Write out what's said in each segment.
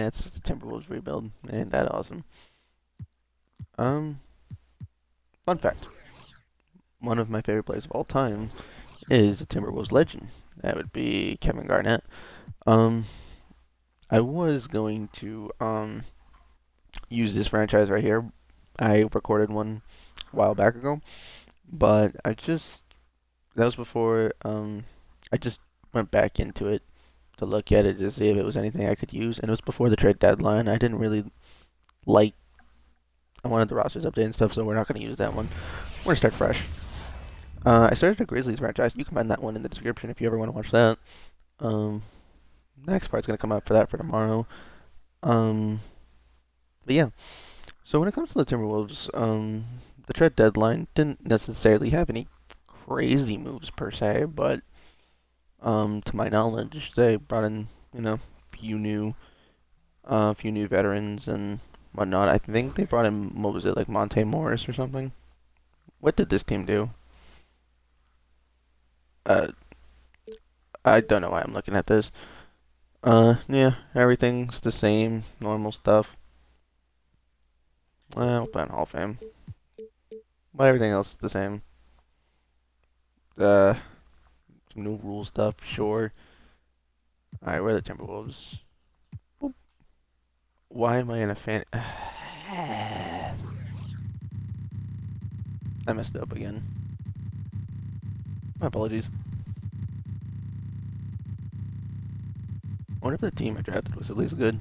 it's just a Timberwolves rebuild. Ain't that awesome? Um, Fun fact: one of my favorite players of all time is a Timberwolves legend. That would be Kevin Garnett. Um, I was going to use this franchise right here. I recorded one a while back ago, but that was before I just went back into it to look at it to see if it was anything I could use, and it was before the trade deadline. I didn't really like. I wanted the rosters updated and stuff, so we're not going to use that one. We're gonna start fresh. I started a Grizzlies franchise. You can find that one in the description if you ever want to watch that. Um, Next part's gonna come out for that for tomorrow. Um, but yeah. So when it comes to the Timberwolves, the trade deadline didn't necessarily have any crazy moves per se, but to my knowledge, they brought in few new few new veterans and whatnot. I think they brought in, what was it, like Monte Morris or something. What did this team do? Uh, I don't know why I'm looking at this. Yeah, everything's the same, normal stuff. I'll put in Hall of Fame, but everything else is the same. Uh, some new rule stuff, sure. All right, we're the Timberwolves. Boop. Why am I in a fan? I messed up again. My apologies. I wonder if the team I drafted was at least good.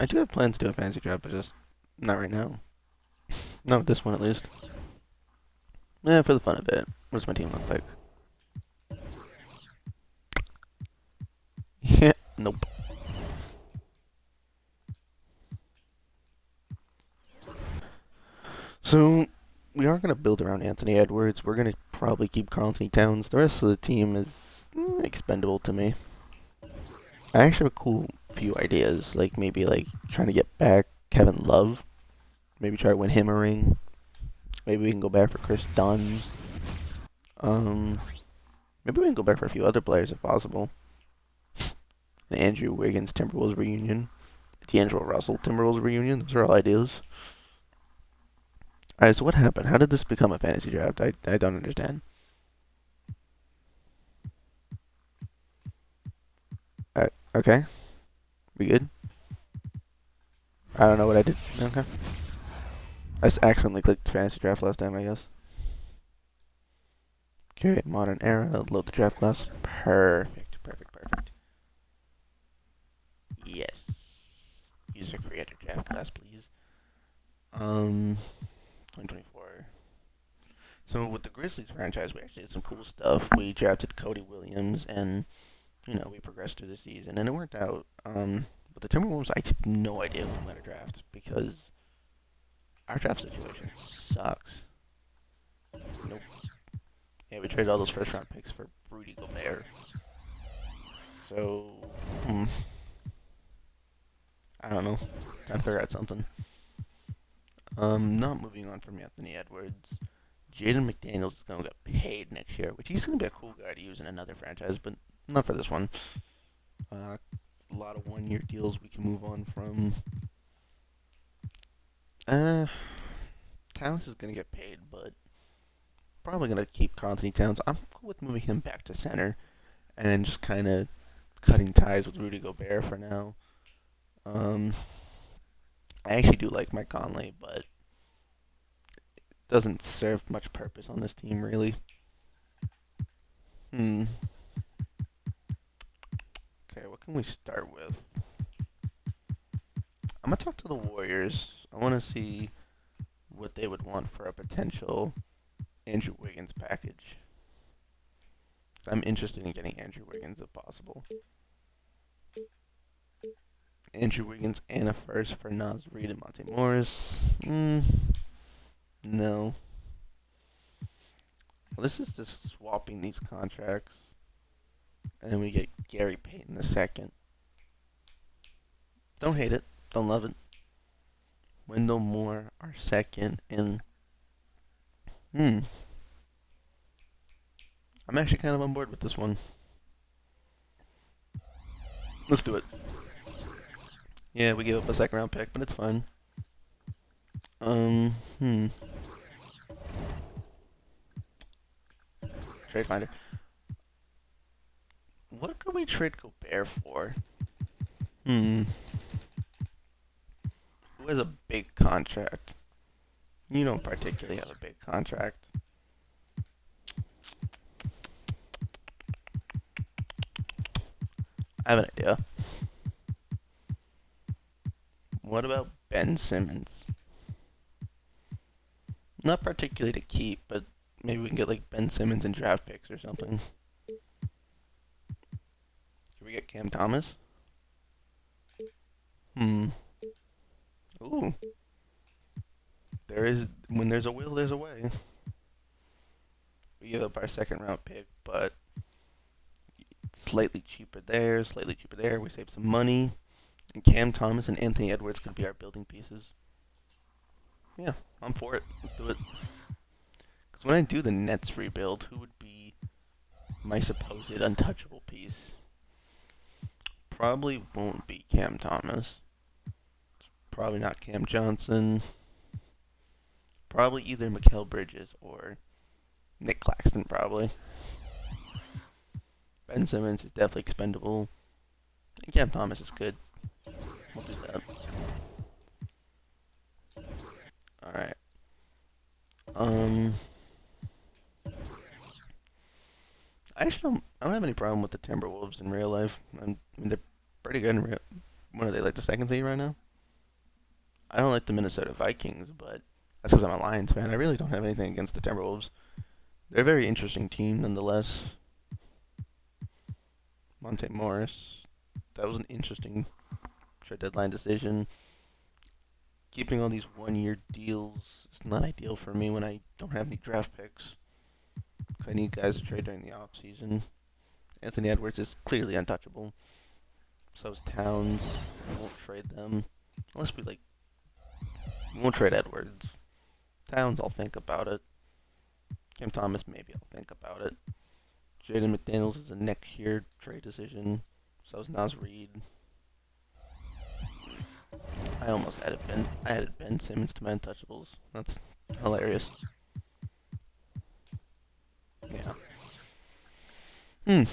I do have plans to do a fantasy draft, but just not right now. Not with this one, at least. Yeah, for the fun of it. What does my team look like? Yeah, nope. So we are gonna build around Anthony Edwards. We're gonna probably keep Karl Anthony Towns. The rest of the team is expendable to me. I actually have a cool few ideas, like maybe like trying to get back Kevin Love. Maybe try to win him a ring. Maybe we can go back for Chris Dunn. Um, Maybe we can go back for a few other players if possible. An Andrew Wiggins Timberwolves reunion. D'Angelo Russell Timberwolves reunion. Those are all ideas. Alright, so what happened? How did this become a fantasy draft? I don't understand. Alright, okay. We good? I don't know what I did. Okay. I just accidentally clicked fantasy draft last time, I guess. Okay, modern era. Load the draft class. Perfect, perfect, perfect. Yes. User creator draft class, please. 2024. So with the Grizzlies franchise, we actually did some cool stuff. We drafted Cody Williams, and we progressed through the season, and it worked out. But the Timberwolves, I have no idea who I'm gonna draft because our draft situation sucks. Nope. Yeah, we traded all those first round picks for Rudy Gobert. So, hmm, I don't know. Trying to figure out something. Not moving on from Anthony Edwards. Jaden McDaniels is gonna get paid next year, which he's gonna be a cool guy to use in another franchise, but not for this one. A lot of 1 year deals we can move on from. Uh, Towns is gonna get paid, but probably gonna keep Karl Anthony Towns. I'm cool with moving him back to center and just kind of cutting ties with Rudy Gobert for now. Um, I actually do like Mike Conley, but doesn't serve much purpose on this team really. Hmm. Okay, what can we start with? I'm gonna talk to the Warriors. I want to see what they would want for a potential Andrew Wiggins package. I'm interested in getting Andrew Wiggins if possible. Andrew Wiggins and a first for Nas Reed and Monte Morris. No. Well, this is just swapping these contracts, and then we get Gary Payton the second. Don't hate it. Don't love it. Wendell Moore, our second, and hmm. I'm actually kind of on board with this one. Let's do it. Yeah, we gave up a second round pick, but it's fine. Um, hmm. Trade finder. What could we trade Gobert for? Hmm. Who has a big contract? You don't particularly have a big contract. I have an idea. What about Ben Simmons? Not particularly to keep, but maybe we can get like Ben Simmons and draft picks or something. Can we get Cam Thomas? Hmm. Ooh. When there's a will, there's a way. We give up our second round pick, but slightly cheaper there, slightly cheaper there. We save some money. And Cam Thomas and Anthony Edwards could be our building pieces. Yeah, I'm for it. Let's do it. Because when I do the Nets rebuild, who would be my supposed untouchable piece? Probably won't be Cam Thomas. Probably not Cam Johnson. Probably either Mikal Bridges or Nick Claxton, probably. Ben Simmons is definitely expendable. And Cam Thomas is good. We'll do that. Alright. Um, I don't have any problem with the Timberwolves in real life. I mean, they're pretty good in real. What are they, like the second seed right now? I don't like the Minnesota Vikings, but that's because I'm a Lions fan. I really don't have anything against the Timberwolves. They're a very interesting team, nonetheless. Monte Morris, that was an interesting trade deadline decision. Keeping all these one-year deals is not ideal for me when I don't have any draft picks. Because I need guys to trade during the offseason. Anthony Edwards is clearly untouchable. So is Towns. I won't trade them. Unless we, like, we won't trade Edwards. Towns, I'll think about it. Cam Thomas, maybe I'll think about it. Jaden McDaniels is a next year trade decision. So is Nas Reed. I almost added Ben Simmons to my untouchables. That's hilarious. Yeah. Hmm.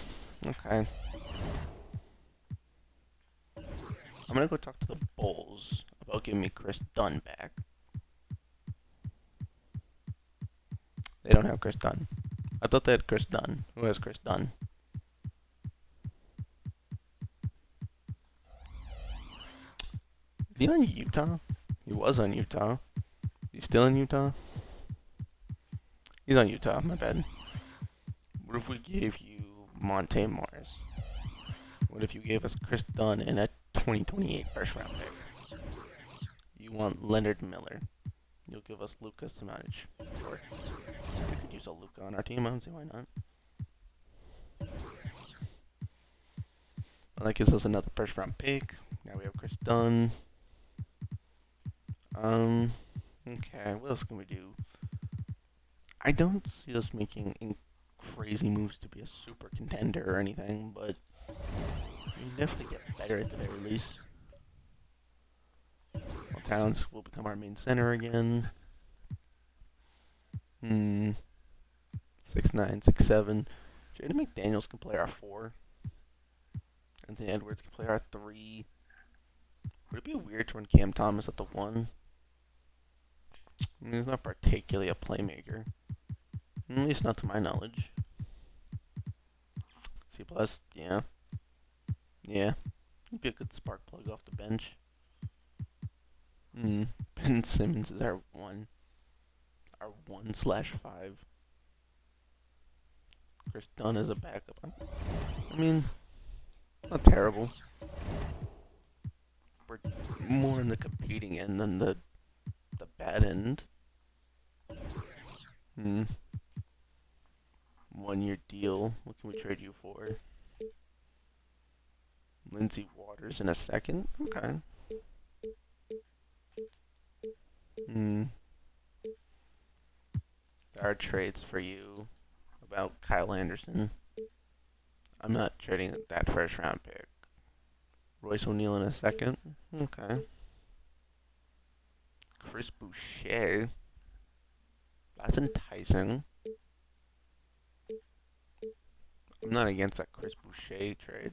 Okay. I'm gonna go talk to the Bulls about giving me Chris Dunn back. They don't have Chris Dunn. I thought they had Chris Dunn. Who has Chris Dunn? Is he on Utah? He was on Utah. He's still in Utah? He's on Utah, my bad. What if we gave you Monte Morris? What if you gave us Chris Dunn and a 2028 first round pick? You want Leonard Miller. You'll give us Lucas Samanic. Sure. We could use a Luca on our team. I don't see why not. Well, that gives us another first round pick. Now we have Chris Dunn. Okay, what else can we do? I don't see us making crazy moves to be a super contender or anything, but we can definitely get better at the very least. Well, Towns will become our main center again. 6'9", 6'7". Jaden McDaniels can play our 4. Anthony Edwards can play our 3. Would it be weird to run Cam Thomas at the 1? I mean, he's not particularly a playmaker. At least not to my knowledge. C+, yeah. Yeah. He'd be a good spark plug off the bench. Ben Simmons is our 1. Our 1/5. Chris Dunn is a backup. I mean, not terrible. We're more in the competing end than the bad end. 1-year deal. What can we trade you for? Lindsey Waters in a second? Okay. There are trades for you. about Kyle Anderson. I'm not trading that first round pick. Royce O'Neal in a second. Okay. Chris Boucher. That's enticing. I'm not against that Chris Boucher trade.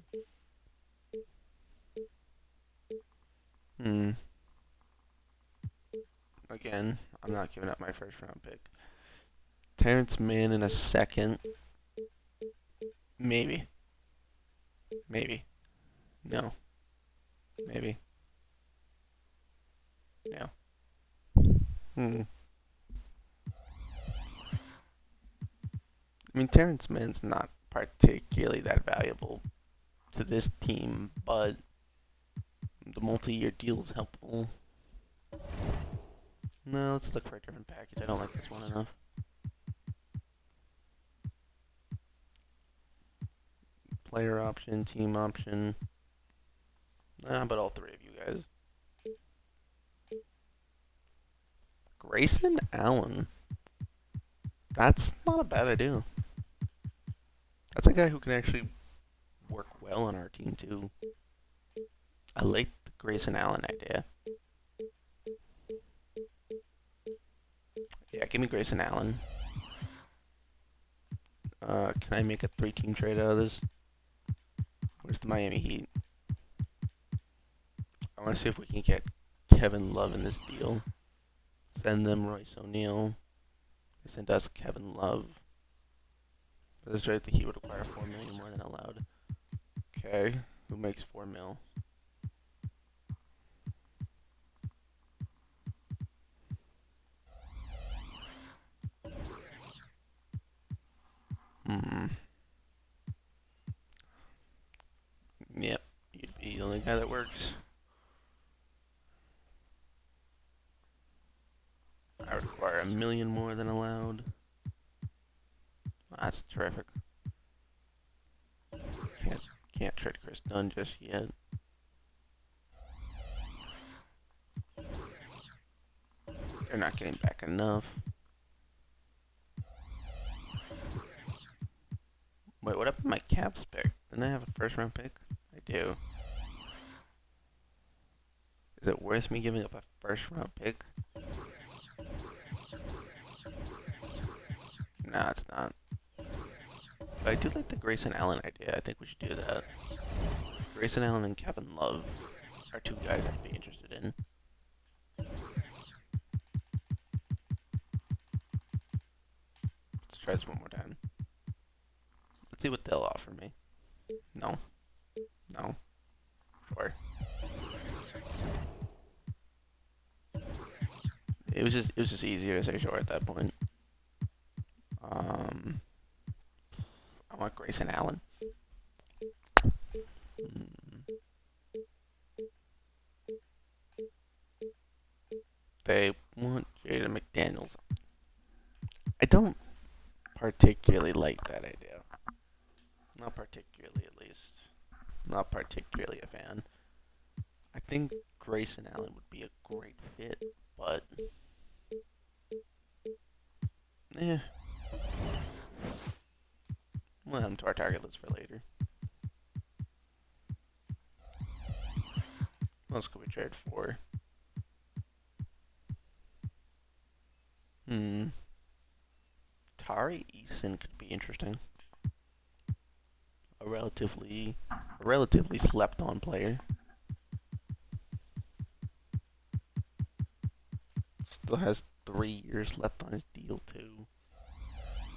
Again, I'm not giving up my first round pick. Terrence Mann in a second. Maybe. Maybe. No. Maybe. No. I mean, Terrence Mann's not particularly that valuable to this team, but the multi-year deal is helpful. No, let's look for a different package. I don't like this one enough. Player option, team option. But all three of you guys. Grayson Allen. That's not a bad idea. That's a guy who can actually work well on our team, too. I like the Grayson Allen idea. Yeah, give me Grayson Allen. Can I make a 3-team trade out of this? Where's the Miami Heat? I want to see if we can get Kevin Love in this deal. Send them Royce O'Neal. They send us Kevin Love. For this trade, the Heat would require $4 million more than allowed. Okay, who makes $4 million? Yep, you'd be the only guy that works. I require $1 million more than allowed. That's terrific. Can't trade Chris Dunn just yet. They're not getting back enough. Wait, what happened to my Caps pick? Didn't I have a first round pick? I do. Is it worth me giving up a first round pick? Nah, it's not. But I do like the Grayson Allen idea. I think we should do that. Grayson Allen and Kevin Love are two guys I'd be interested in. Let's try this one more time. Let's see what they'll offer me. No. No. Sure. It was just easier to say sure at that point. I want Grayson Allen. They want Jaden McDaniels. I don't particularly like that idea. Not particularly, at least. Not particularly a fan. I think Grayson Allen would be a great fit, but we'll add him to our target list for later. What else could we trade for? Tari Eason could be interesting. A relatively slept on player. Still has 3 years left on his deal too.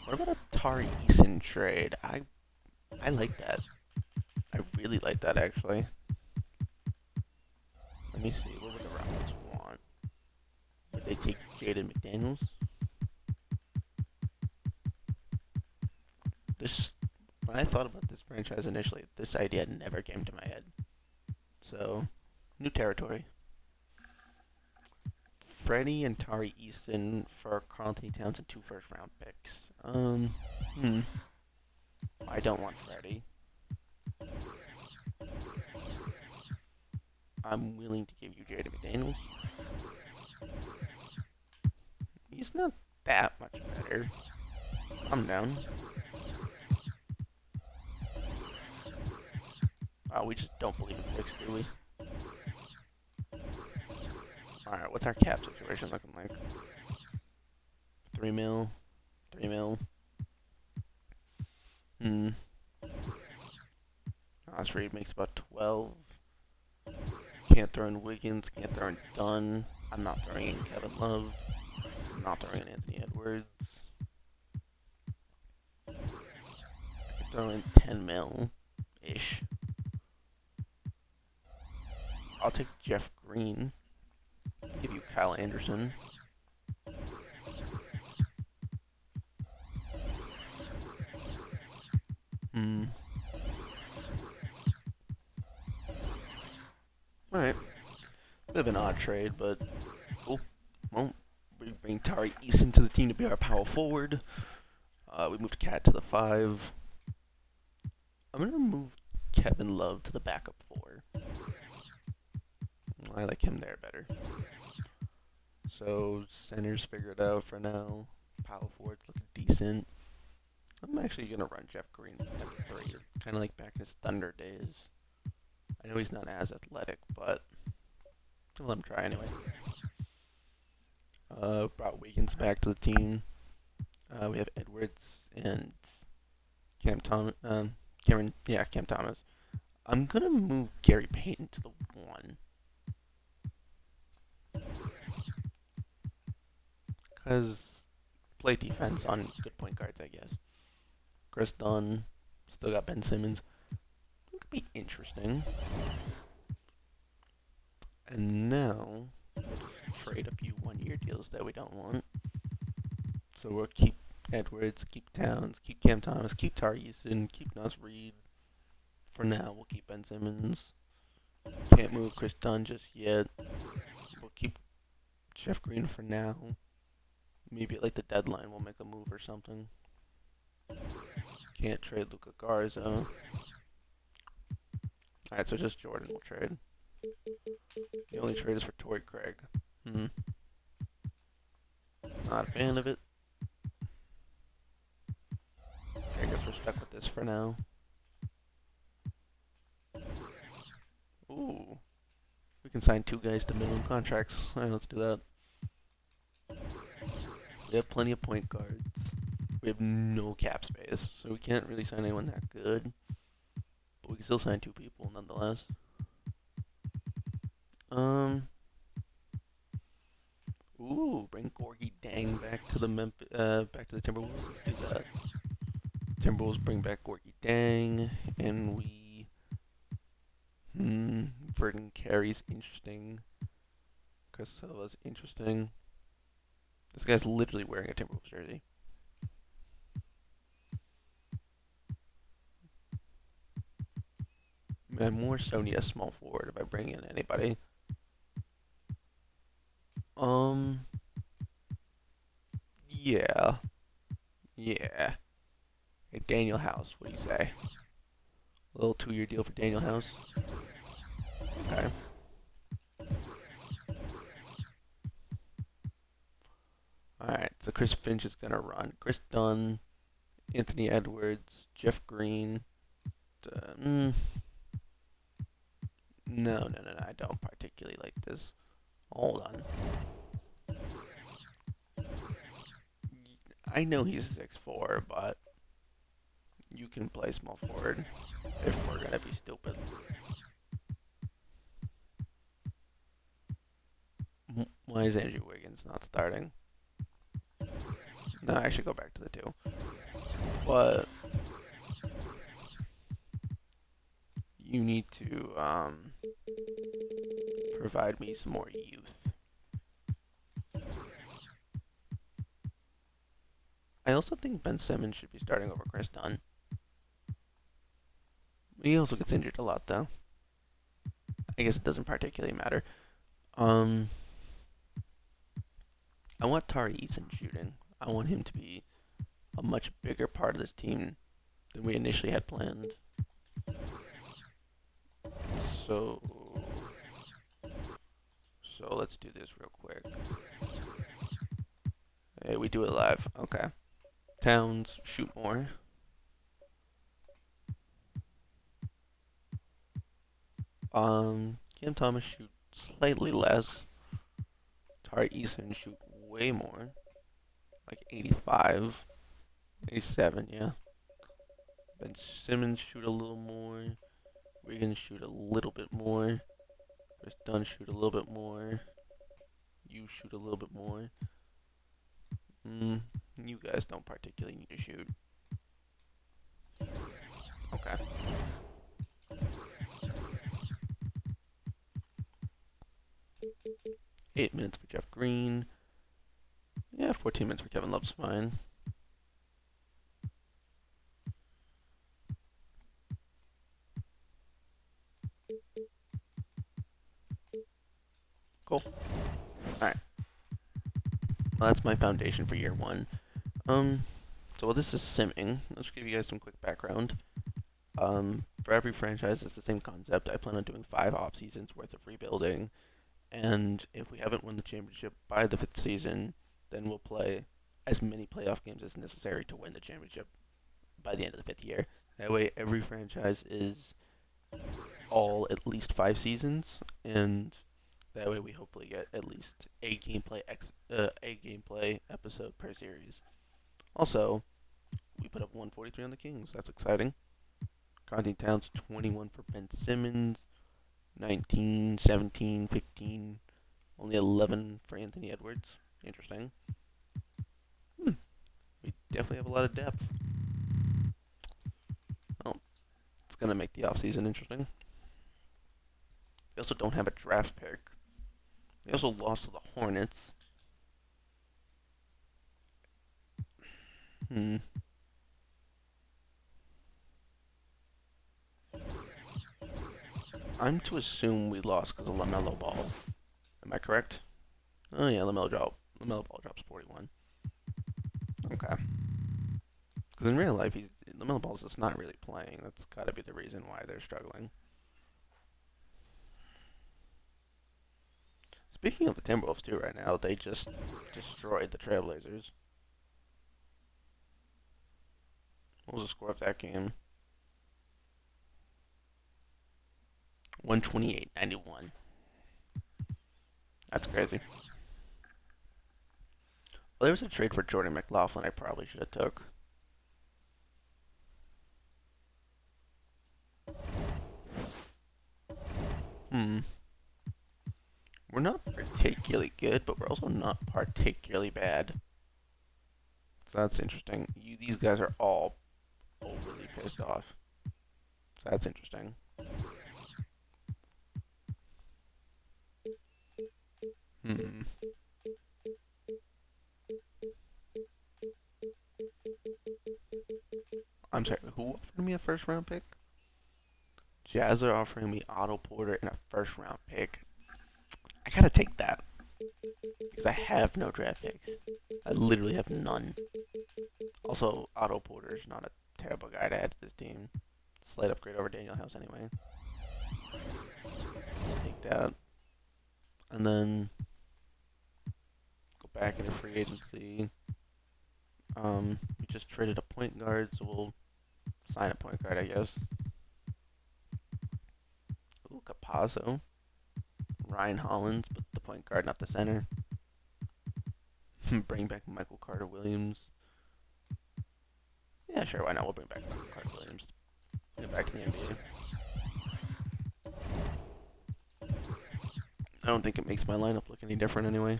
What about a Tari Eason trade? I like that. I really like that actually. Let me see. What would the Rockets want? Would they take Jaden McDaniels? When I thought about this franchise initially, this idea never came to my head. So, new territory. Freddie and Tari Eason for Karl-Anthony Towns and 2 first-round picks. I don't want Freddie. I'm willing to give you Jaden McDaniels. He's not that much better. I'm down. Wow, we just don't believe in picks, do we? Alright, what's our cap situation looking like? 3 mil? 3 mil? Hmm. Osprey makes about 12. Can't throw in Wiggins, can't throw in Dunn. I'm not throwing in Kevin Love. I'm not throwing in Anthony Edwards. I could throw in 10 mil-ish. I'll take Jeff Green. Give you Kyle Anderson. Hmm. Alright. Bit of an odd trade, but cool. Well, we bring Tari Eason to the team to be our power forward. We moved Cat to the 5. I'm going to move Kevin Love to the backup 4. I like him there better. So, center's figured out for now. Power forward's looking decent. I'm actually going to run Jeff Green at 3. Kind of like back in his Thunder days. I know he's not as athletic, but I'll let him try anyway. Brought Wiggins back to the team. We have Edwards and Cam Thomas. Cam Thomas. I'm going to move Gary Payton to the 1. Because play defense on good point guards, I guess. Chris Dunn. Still got Ben Simmons. It could be interesting. And now, let's trade a few one-year deals that we don't want. So we'll keep Edwards, keep Towns, keep Cam Thomas, keep Tari Eason, keep Nas Reed. For now, we'll keep Ben Simmons. Can't move Chris Dunn just yet. We'll keep Jeff Green for now. Maybe at like the deadline we'll make a move or something. Can't trade Luka Garza. Alright, so just Jordan will trade. The only trade is for Torrey Craig. Not a fan of it. I guess we're stuck with this for now. Ooh. We can sign 2 guys to minimum contracts. Alright, let's do that. We have plenty of point guards. We have no cap space, so we can't really sign anyone that good. But we can still sign 2 people nonetheless. Ooh, bring Gorgie Dang back to the Timberwolves. Let's do that. Timberwolves bring back Gorgie Dang, and we Burton Carey's interesting. Chris Silva's interesting. This guy's literally wearing a Timberwolves jersey. I more so need a small forward if I bring in anybody. Yeah. Yeah. Hey, Daniel House, what do you say? A little 2-year deal for Daniel House. Okay. Alright, so Chris Finch is going to run. Chris Dunn, Anthony Edwards, Jeff Green. No, I don't particularly like this. Hold on. I know he's 6'4", but you can play small forward if we're going to be stupid. Why is Andrew Wiggins not starting? No, I should go back to the 2. But you need to provide me some more youth. I also think Ben Simmons should be starting over Chris Dunn. He also gets injured a lot, though. I guess it doesn't particularly matter. I want Tari Eason shooting. I want him to be a much bigger part of this team than we initially had planned. So let's do this real quick. Hey, we do it live. Okay. Towns, shoot more. Cam Thomas shoot slightly less. Tari Eason shoot way more, like 85, 87, yeah. Ben Simmons shoot a little more. Wiggins shoot a little bit more. Chris Dunn shoot a little bit more. You shoot a little bit more. You guys don't particularly need to shoot. Okay. 8 minutes for Jeff Green. Yeah, 14 minutes for Kevin Love's fine. Cool. Alright. Well, that's my foundation for year one. So while this is simming, let's give you guys some quick background. For every franchise, it's the same concept. I plan on doing 5 off seasons worth of rebuilding, and if we haven't won the championship by the 5th season, then we'll play as many playoff games as necessary to win the championship by the end of the 5th year. That way, every franchise is all at least 5 seasons, and that way we hopefully get at least a gameplay episode per series. Also, we put up 143 on the Kings. That's exciting. Carney Towns 21 for Ben Simmons, 19, 17, 15, only 11 for Anthony Edwards. Interesting. We definitely have a lot of depth. Well, it's going to make the offseason interesting. We also don't have a draft pick. We also lost to the Hornets. I'm to assume we lost because of LaMelo Ball. Am I correct? Oh yeah, LaMelo Ball drops 41. Okay. Because in real life, LaMelo Ball's just not really playing. That's got to be the reason why they're struggling. Speaking of the Timberwolves too, right now they just destroyed the Trailblazers. What was the score of that game? 128-91. That's crazy. Well, there was a trade for Jordan McLaughlin I probably should have took. We're not particularly good, but we're also not particularly bad. So that's interesting. These guys are all overly pissed off. So that's interesting. I'm sorry, who offered me a first round pick? Jazz are offering me Otto Porter and a first round pick. I gotta take that. Because I have no draft picks. I literally have none. Also, Otto Porter's not a terrible guy to add to this team. Slight upgrade over Daniel House anyway. Take that. And then go back into free agency. We just traded a point guard, so we'll sign a point guard, I guess. Ooh, Capazzo. Ryan Hollins, but the point guard, not the center. Bring back Michael Carter Williams. Yeah, sure, why not? We'll bring back Michael Carter Williams. Get back to the NBA. I don't think it makes my lineup look any different anyway.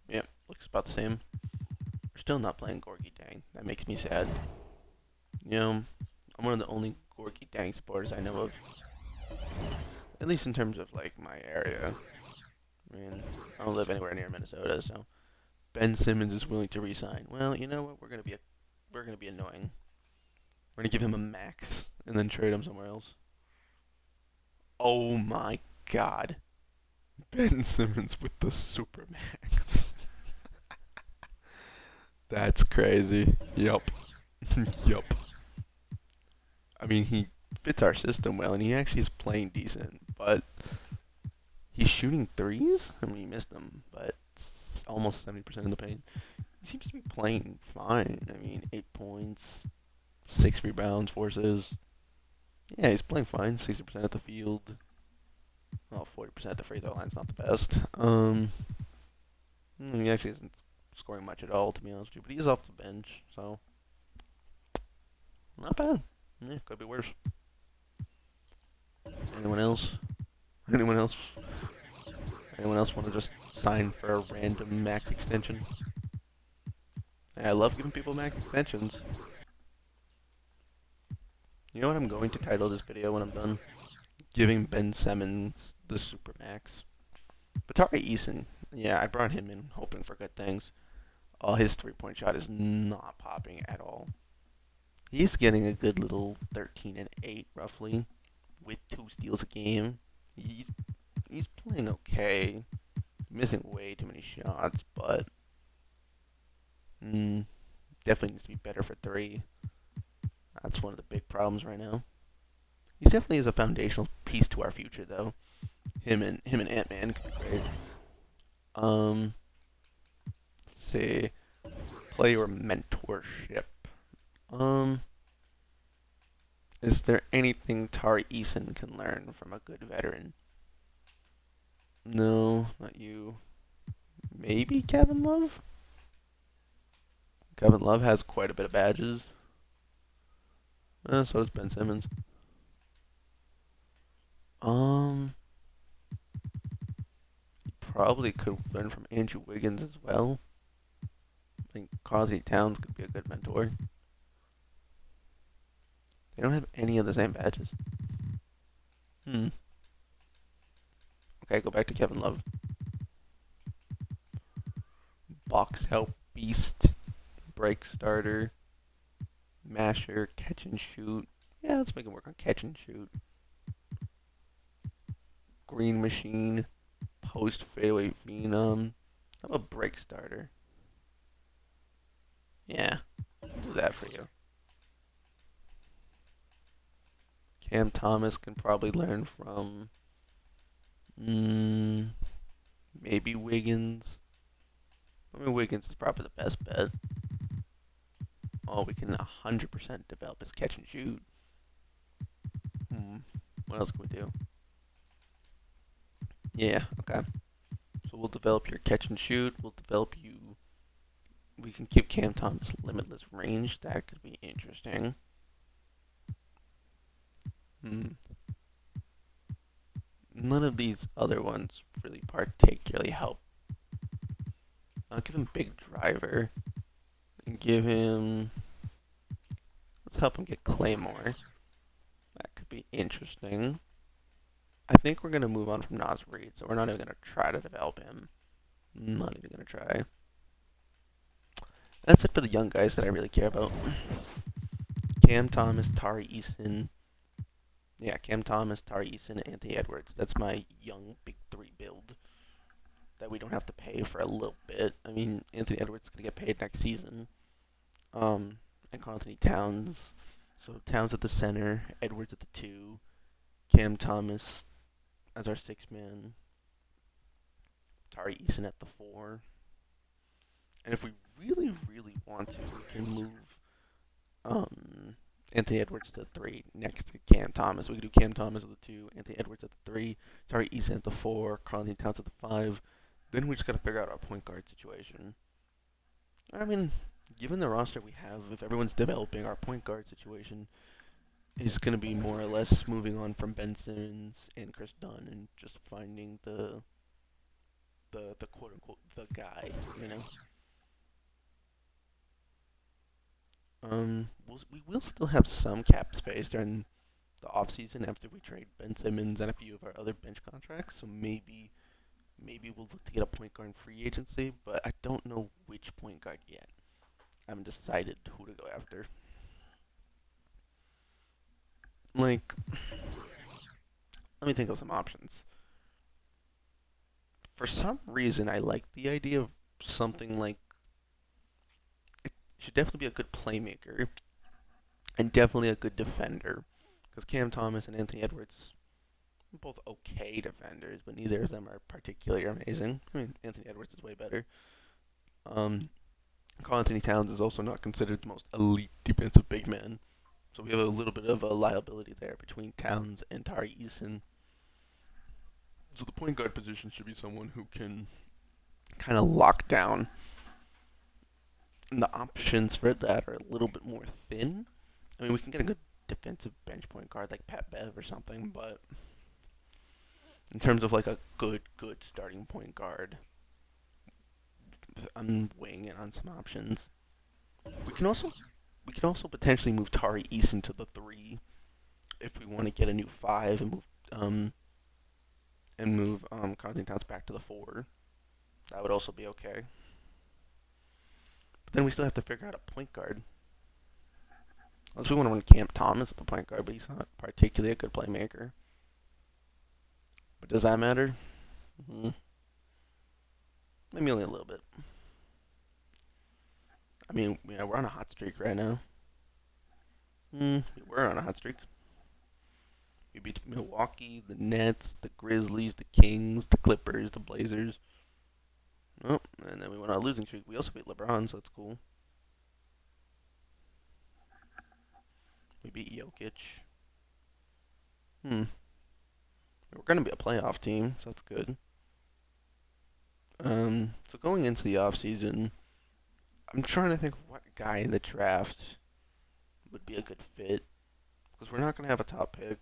Yep, looks about the same. We're still not playing Gorgie Dang. That makes me sad. You know, I'm one of the only Gorgie Dang supporters I know of. At least in terms of, like, my area. I mean, I don't live anywhere near Minnesota, so Ben Simmons is willing to resign. Well, you know what? We're gonna be annoying. We're gonna give him a max and then trade him somewhere else. Oh my God, Ben Simmons with the super max. That's crazy. Yup. Yup. I mean, he fits our system well, and he actually is playing decent, but he's shooting threes? I mean, he missed them, but it's almost 70% in the paint. he seems to be playing fine. I mean, 8 points, 6 rebounds, 4 assists. Yeah, he's playing fine. 60% at the field. Well, 40% at the free throw line's not the best. He actually isn't scoring much at all, to be honest with you. But he's off the bench, so not bad. Yeah, could be worse. Anyone else? Anyone else? Anyone else want to just sign for a random max extension? I love giving people max extensions. You know what I'm going to title this video when I'm done? Giving Ben Simmons the super max. But Tari Eason, yeah, I brought him in hoping for good things. Oh, his 3-point shot is not popping at all. He's getting a good little 13 and 8 roughly, with 2 steals a game. He's he's playing okay. Missing way too many shots, but definitely needs to be better for 3. That's one of the big problems right now. He definitely is a foundational piece to our future, though. Him and Ant-Man could be great. Let's see, player mentorship. Um, is there anything Tari Eason can learn from a good veteran? No, not you. Maybe Kevin Love? Kevin Love has quite a bit of badges. So does Ben Simmons. Probably could learn from Andrew Wiggins as well. I think Causey Towns could be a good mentor. They don't have any of the same badges. Okay, go back to Kevin Love. Box out beast, break starter, masher, catch and shoot. Yeah, let's make him work on catch and shoot. Green machine, post fadeaway phenom. How about break starter? Yeah, I'll do that for you. Cam Thomas can probably learn from maybe Wiggins. I mean, Wiggins is probably the best bet. Oh, we can 100% develop his catch and shoot. What else can we do? Yeah, okay. So we'll develop your catch and shoot. We'll develop you. We can give Cam Thomas limitless range. That could be interesting. None of these other ones really particularly help. I'll give him big driver. And give him. Let's help him get Claymore. That could be interesting. I think we're gonna move on from Nas Reed, so we're not even gonna try to develop him. Not even gonna try. That's it for the young guys that I really care about. Cam Thomas, Tari Eason. Yeah, Cam Thomas, Tari Eason, Anthony Edwards. That's my young big 3 build that we don't have to pay for a little bit. I mean, Anthony Edwards is gonna get paid next season. And Anthony Towns. So Towns at the center, Edwards at the 2, Cam Thomas as our 6 man, Tari Eason at the 4. And if we really, really want to, we can move Anthony Edwards to 3 next to Cam Thomas. We could do Cam Thomas at the 2, Anthony Edwards at the 3, Tari Eason at the 4, Anthony Towns at the 5. Then we just gotta figure out our point guard situation. I mean, given the roster we have, if everyone's developing, our point guard situation is going to be more or less moving on from Ben Simmons and Chris Dunn and just finding the quote unquote the guy, you know. We will still have some cap space during the off season after we trade Ben Simmons and a few of our other bench contracts. So maybe we'll look to get a point guard in free agency, but I don't know which point guard yet. I haven't decided who to go after. Like, let me think of some options. For some reason, I like the idea of something like it should definitely be a good playmaker and definitely a good defender. Because Cam Thomas and Anthony Edwards are both okay defenders, but neither of them are particularly amazing. I mean, Anthony Edwards is way better. Karl Anthony Towns is also not considered the most elite defensive big man. So we have a little bit of a liability there between Towns and Tari Eason. So the point guard position should be someone who can kind of lock down. And the options for that are a little bit more thin. I mean, we can get a good defensive bench point guard like Pat Bev or something, but in terms of like a good starting point guard, I'm weighing in on some options. We can also we can also potentially move Tari Eason to the three if we want to get a new five um and move Carlton Towns back to the four. That would also be okay. But then we still have to figure out a point guard. Unless we want to run Camp Thomas at the point guard, but he's not particularly a good playmaker. But does that matter? Mm-hmm. Maybe only a little bit. I mean, yeah, we're on a hot streak right now. We're on a hot streak. We beat Milwaukee, the Nets, the Grizzlies, the Kings, the Clippers, the Blazers. Oh, and then we went on a losing streak. We also beat LeBron, so that's cool. We beat Jokic. We're going to be a playoff team, so that's good. So going into the off season, I'm trying to think of what guy in the draft would be a good fit. Because we're not going to have a top pick.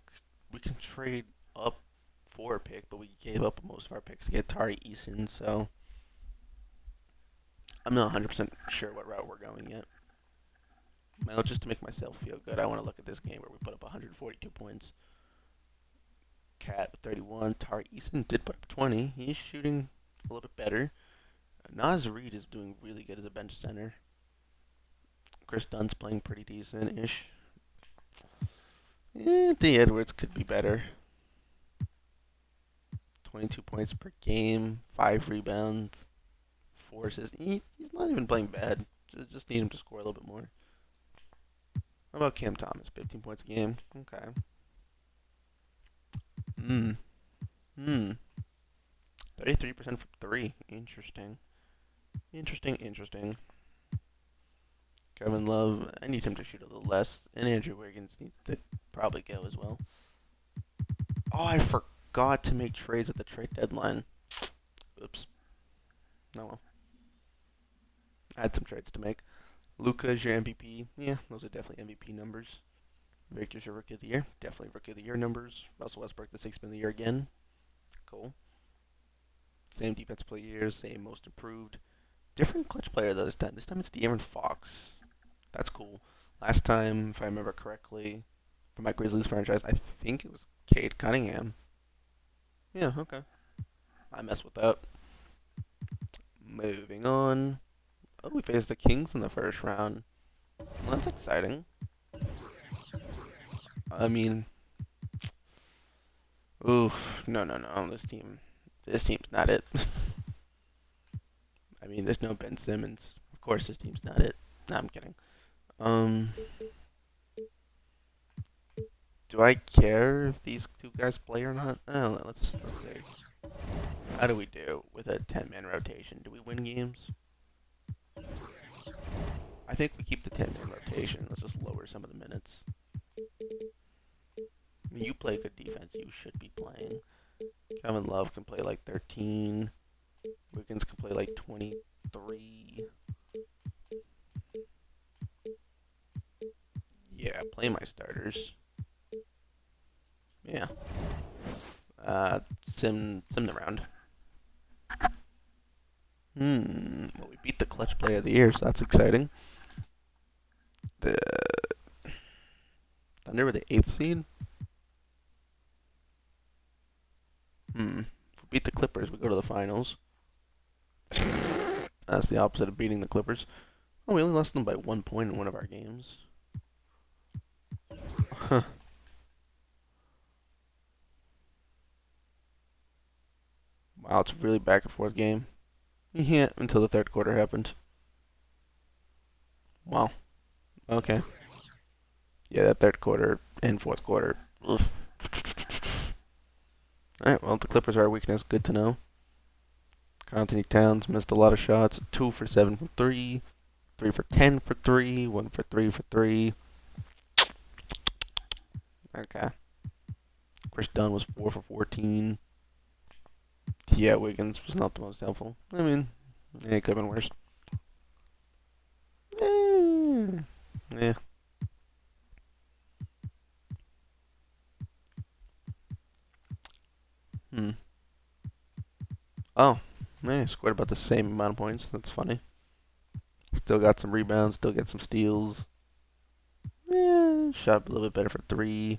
We can trade up for a pick, but we gave up most of our picks to get Tari Eason, so I'm not 100% sure what route we're going yet. Now, just to make myself feel good, I want to look at this game where we put up 142 points. Cat with 31. Tari Eason did put up 20. He's shooting a little bit better. Naz Reid is doing really good as a bench center. Chris Dunn's playing pretty decent-ish. Anthony Edwards could be better. 22 points per game, 5 rebounds, 4 assists. He's not even playing bad. Just need him to score a little bit more. How about Cam Thomas? 15 points a game. Okay. 33% from 3. Interesting. Interesting. Kevin Love, I need him to shoot a little less. And Andrew Wiggins needs to probably go as well. Oh, I forgot to make trades at the trade deadline. Oops. Oh well. I had some trades to make. Luka is your MVP. Yeah, those are definitely MVP numbers. Victor's your Rookie of the Year. Definitely Rookie of the Year numbers. Russell Westbrook, the Sixth Man of the Year again. Cool. Same defensive player year, same most improved. Different clutch player though this time. This time it's De'Aaron Fox. That's cool. Last time, if I remember correctly, for my Grizzlies franchise, I think it was Cade Cunningham. Yeah, okay. I mess with that. Moving on. Oh, we faced the Kings in the first round. Well, that's exciting. I mean, oof, no. This team's not it. I mean, there's no Ben Simmons. Of course, this team's not it. No, I'm kidding. Do I care if these two guys play or not? I don't know. Let's see. How do we do with a 10-man rotation? Do we win games? I think we keep the 10-man rotation. Let's just lower some of the minutes. I mean, you play good defense. You should be playing. Kevin Love can play like 13. Wiggins can play like 23. Yeah, play my starters. Yeah. Sim the round. Well, we beat the clutch player of the year, so that's exciting. The Thunder were the 8th seed. If we beat the Clippers, we go to the finals. That's the opposite of beating the Clippers. Oh, we only lost them by 1 point in one of our games. Huh. Wow, it's a really back and forth game. Yeah, until the third quarter happened. Wow. Okay. Yeah, that third quarter and fourth quarter. Oof. Alright, well, the Clippers are our weakness. Good to know. Anthony Towns missed a lot of shots. 2 for 7 from 3. 3 for 10 for 3, 1 for 3 for 3. Okay. Chris Dunn was 4 for 14. Yeah, Wiggins was not the most helpful. I mean, it could have been worse. Yeah. Hmm. Oh, man, scored about the same amount of points. That's funny. Still got some rebounds, still get some steals. Yeah, shot a little bit better for 3.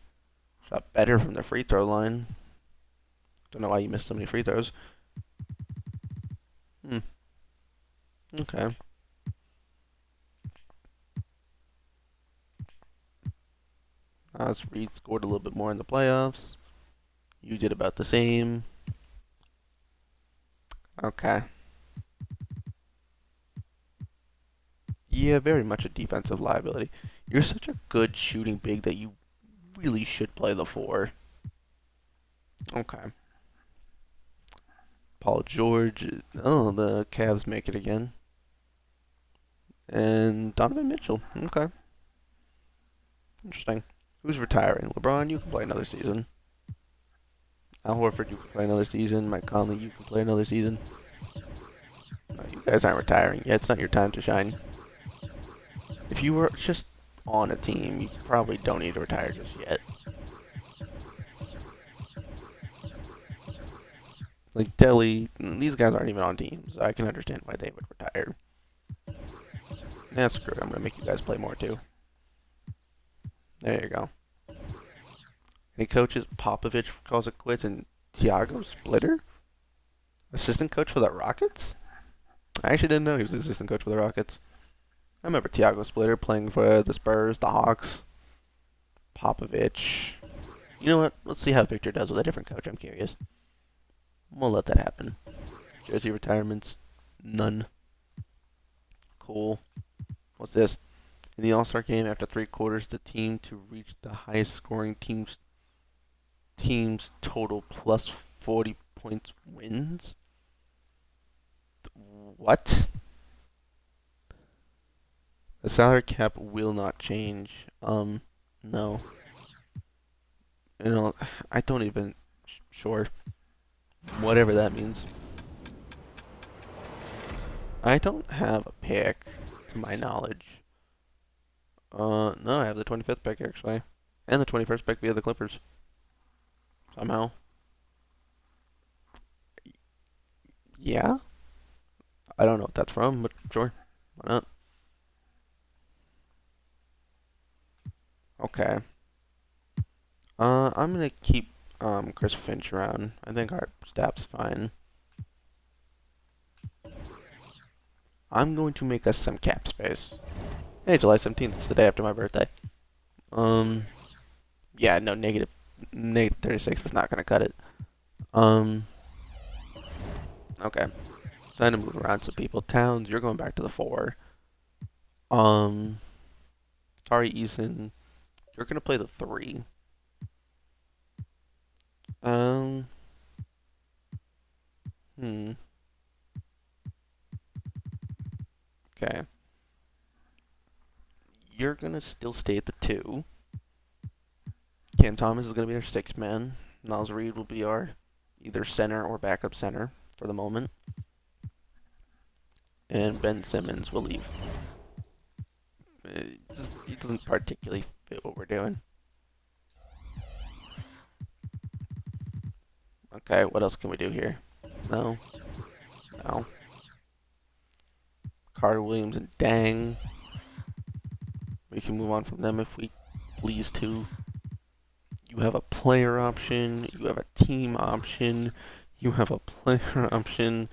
Shot better from the free throw line. Don't know why you missed so many free throws. Hmm. Okay. Reed scored a little bit more in the playoffs. You did about the same. Okay. Yeah, very much a defensive liability. You're such a good shooting big that you really should play the 4. Okay. Paul George. Oh, the Cavs make it again. And Donovan Mitchell. Okay. Interesting. Who's retiring? LeBron, you can play another season. Al Horford, you can play another season. Mike Conley, you can play another season. You guys aren't retiring yet. It's not your time to shine. If you were just on a team, you probably don't need to retire just yet. Like Delhi, these guys aren't even on teams. So I can understand why they would retire. That's screw it. I'm gonna make you guys play more too. There you go. Any coaches? Popovich calls it quits, and Tiago Splitter, assistant coach for the Rockets. I actually didn't know he was the assistant coach for the Rockets. I remember Tiago Splitter playing for the Spurs, the Hawks. Popovich. You know what? Let's see how Victor does with a different coach. I'm curious. We'll let that happen. Jersey retirements. None. Cool. What's this? In the All-Star game, after 3 quarters, the team to reach the highest scoring team's total plus 40 points wins? What? The salary cap will not change. No. You know, I don't even... Sure. Whatever that means. I don't have a pick, to my knowledge. No, I have the 25th pick, actually. And the 21st pick via the Clippers. Somehow. Yeah? I don't know what that's from, but sure. Why not? Okay. I'm gonna keep Chris Finch around. I think our staff's fine. I'm going to make us some cap space. Hey, July 17th. It's the day after my birthday. Um, yeah, no, negative 36 is not gonna cut it. Okay. Time to move around some people. Towns, you're going back to the 4. Um, Tari Eason, you're gonna play the 3. Um, hmm. Okay. You're gonna still stay at the 2. Cam Thomas is gonna be our 6th man. Miles Reed will be our either center or backup center for the moment. And Ben Simmons will leave. He doesn't particularly fit what we're doing. Okay, what else can we do here? No. No. Carter Williams and Dang. We can move on from them if we please to. You have a player option. You have a team option. You have a player option.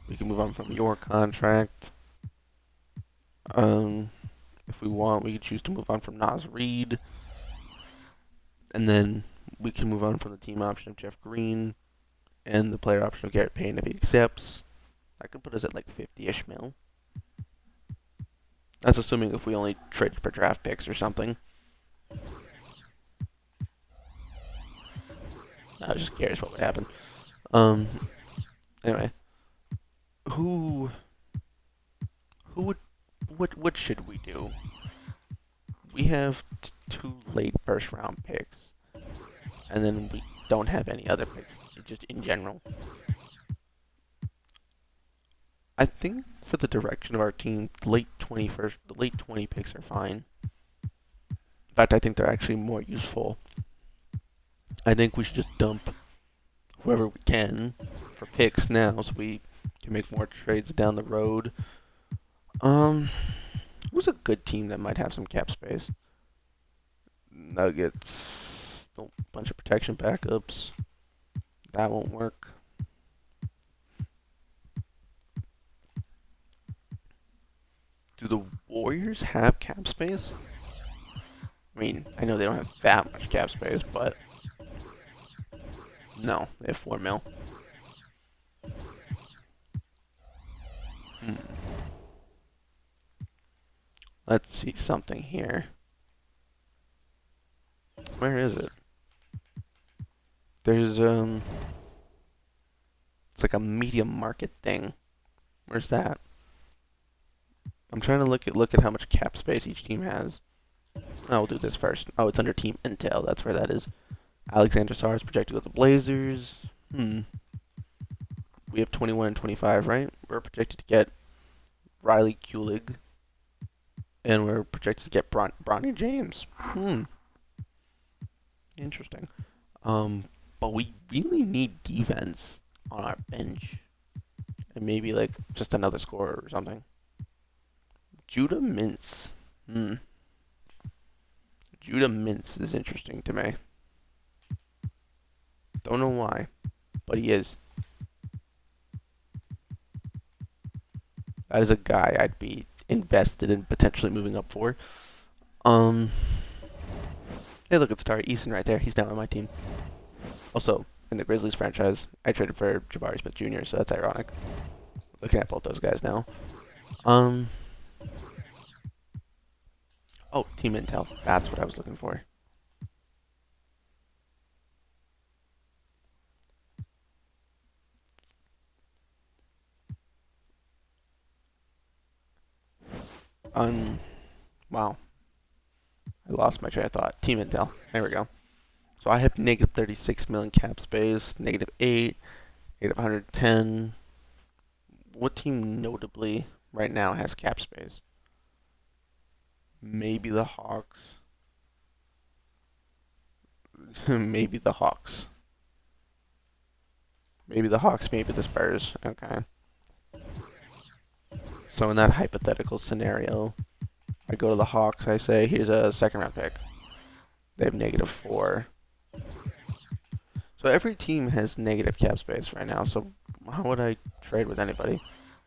We can move on from your contract. If we want, we can choose to move on from Nas Reed. And then we can move on from the team option of Jeff Green and the player option of Garrett Payne if he accepts. That could put us at like 50-ish mil. That's assuming if we only traded for draft picks or something. I was just curious what would happen. Anyway, who would what should we do? We have two late first round picks, and then we don't have any other picks, just in general. I think for the direction of our team, the late 20 picks are fine. In fact, I think they're actually more useful. I think we should just dump whoever we can for picks now, so we can make more trades down the road. Um, who's a good team that might have some cap space? Nuggets, a bunch of protection backups. That won't work. Do the Warriors have cap space? I mean, I know they don't have that much cap space, but no, they have 4 mil. Hmm. Let's see something here. Where is it? There's it's like a medium market thing. Where's that? I'm trying to look at how much cap space each team has. We'll do this first. Oh, it's under Team Intel. That's where that is. Alexander Sarr is projected with the Blazers. We have 21 and 25, right? We're projected to get Riley Kulig, and we're projected to get Bronny James. Interesting. But we really need defense on our bench, and maybe like just another scorer or something. Judah Mintz. Judah Mintz is interesting to me. Don't know why, but he is. That is a guy I'd be invested in potentially moving up for. Hey, look at Star Eason right there. He's now on my team. Also, in the Grizzlies franchise, I traded for Jabari Smith Jr., so that's ironic. Looking at both those guys now. Oh, Team Intel. That's what I was looking for. Wow. I lost my train of thought. Team Intel. There we go. So I have negative 36 million cap space, negative 8, negative 110. What team notably right now has cap space? Maybe the Hawks. Maybe the Hawks. Maybe the Hawks, maybe the Spurs. Okay. So in that hypothetical scenario, I go to the Hawks, I say, here's a second round pick. They have negative 4. So every team has negative cap space right now, so how would I trade with anybody?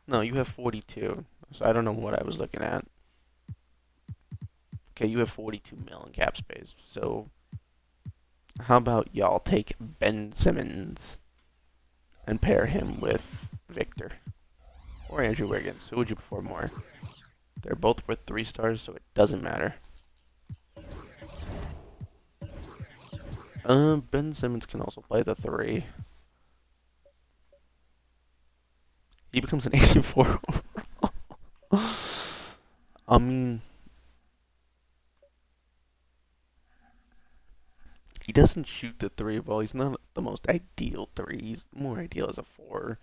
No, you have 42, so I don't know what I was looking at. Okay, you have 42 mil in cap space, so how about y'all take Ben Simmons and pair him with Victor? Or Andrew Wiggins. Who would you prefer more? They're both worth 3 stars, so it doesn't matter. Ben Simmons can also play the 3. He becomes an 84 overall. I mean, he doesn't shoot the 3 ball. He's not the most ideal 3. He's more ideal as a 4.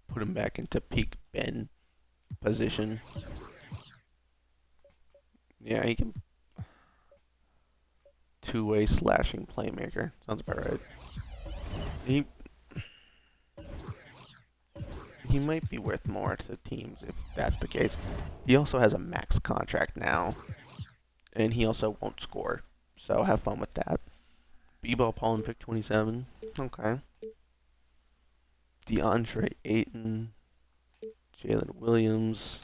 Put him back into peak Ben position. Yeah, he can. Two-way slashing playmaker. Sounds about right. He might be worth more to teams if that's the case. He also has a max contract now, and he also won't score. So have fun with that. B-ball Paul in pick 27. Okay. DeAndre Ayton, Jalen Williams.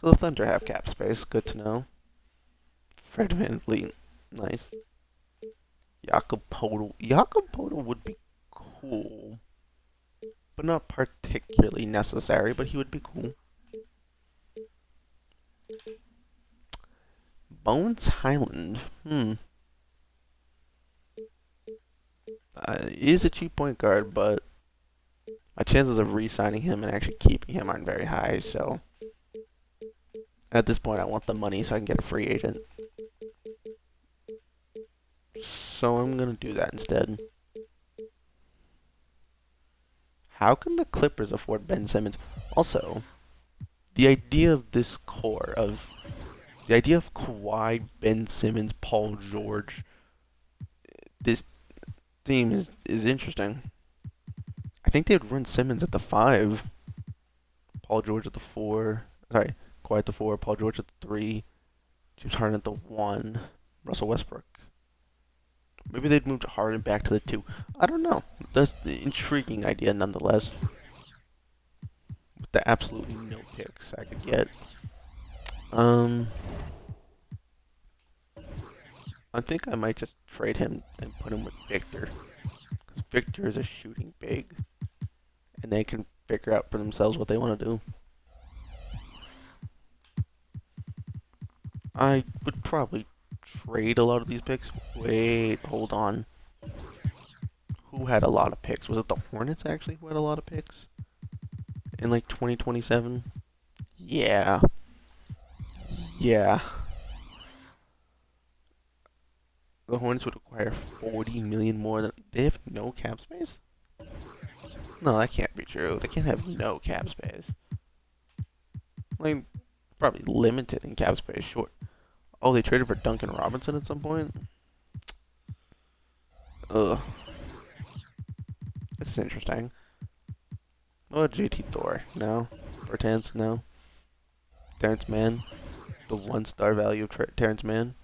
So the Thunder have cap space. Good to know. Fred VanVleet. Nice. Jakob Poeltl would be cool, but not particularly necessary, but he would be cool. Bones Highland. He is a cheap point guard, but my chances of re-signing him and actually keeping him aren't very high. So at this point, I want the money so I can get a free agent. So I'm gonna do that instead. How can the Clippers afford Ben Simmons? Also, the idea of this core of the idea of Kawhi, Ben Simmons, Paul George, this team is interesting. I think they would run Simmons at the 5, Paul George at the 4. Sorry, Kawhi at the 4, Paul George at the 3, James Harden at the 1, Russell Westbrook. Maybe they'd move Harden back to the 2. I don't know. That's the intriguing idea nonetheless. With the absolutely no picks I could get. I think I might just trade him and put him with Victor. Because Victor is a shooting big. And they can figure out for themselves what they want to do. I would probably trade a lot of these picks. Wait, hold on. Who had a lot of picks? Was it the Hornets actually who had a lot of picks? In like 2027? Yeah. Yeah. The Hornets would require 40 million more than they have no cap space? No, that can't be true. They can't have no cap space. Like, probably limited in cap space, sure. Oh, they traded for Duncan Robinson at some point? Ugh. This is interesting. Oh, JT Thor, no. Bertans, no. Terrence Mann, the 1-star value of Terrence Mann.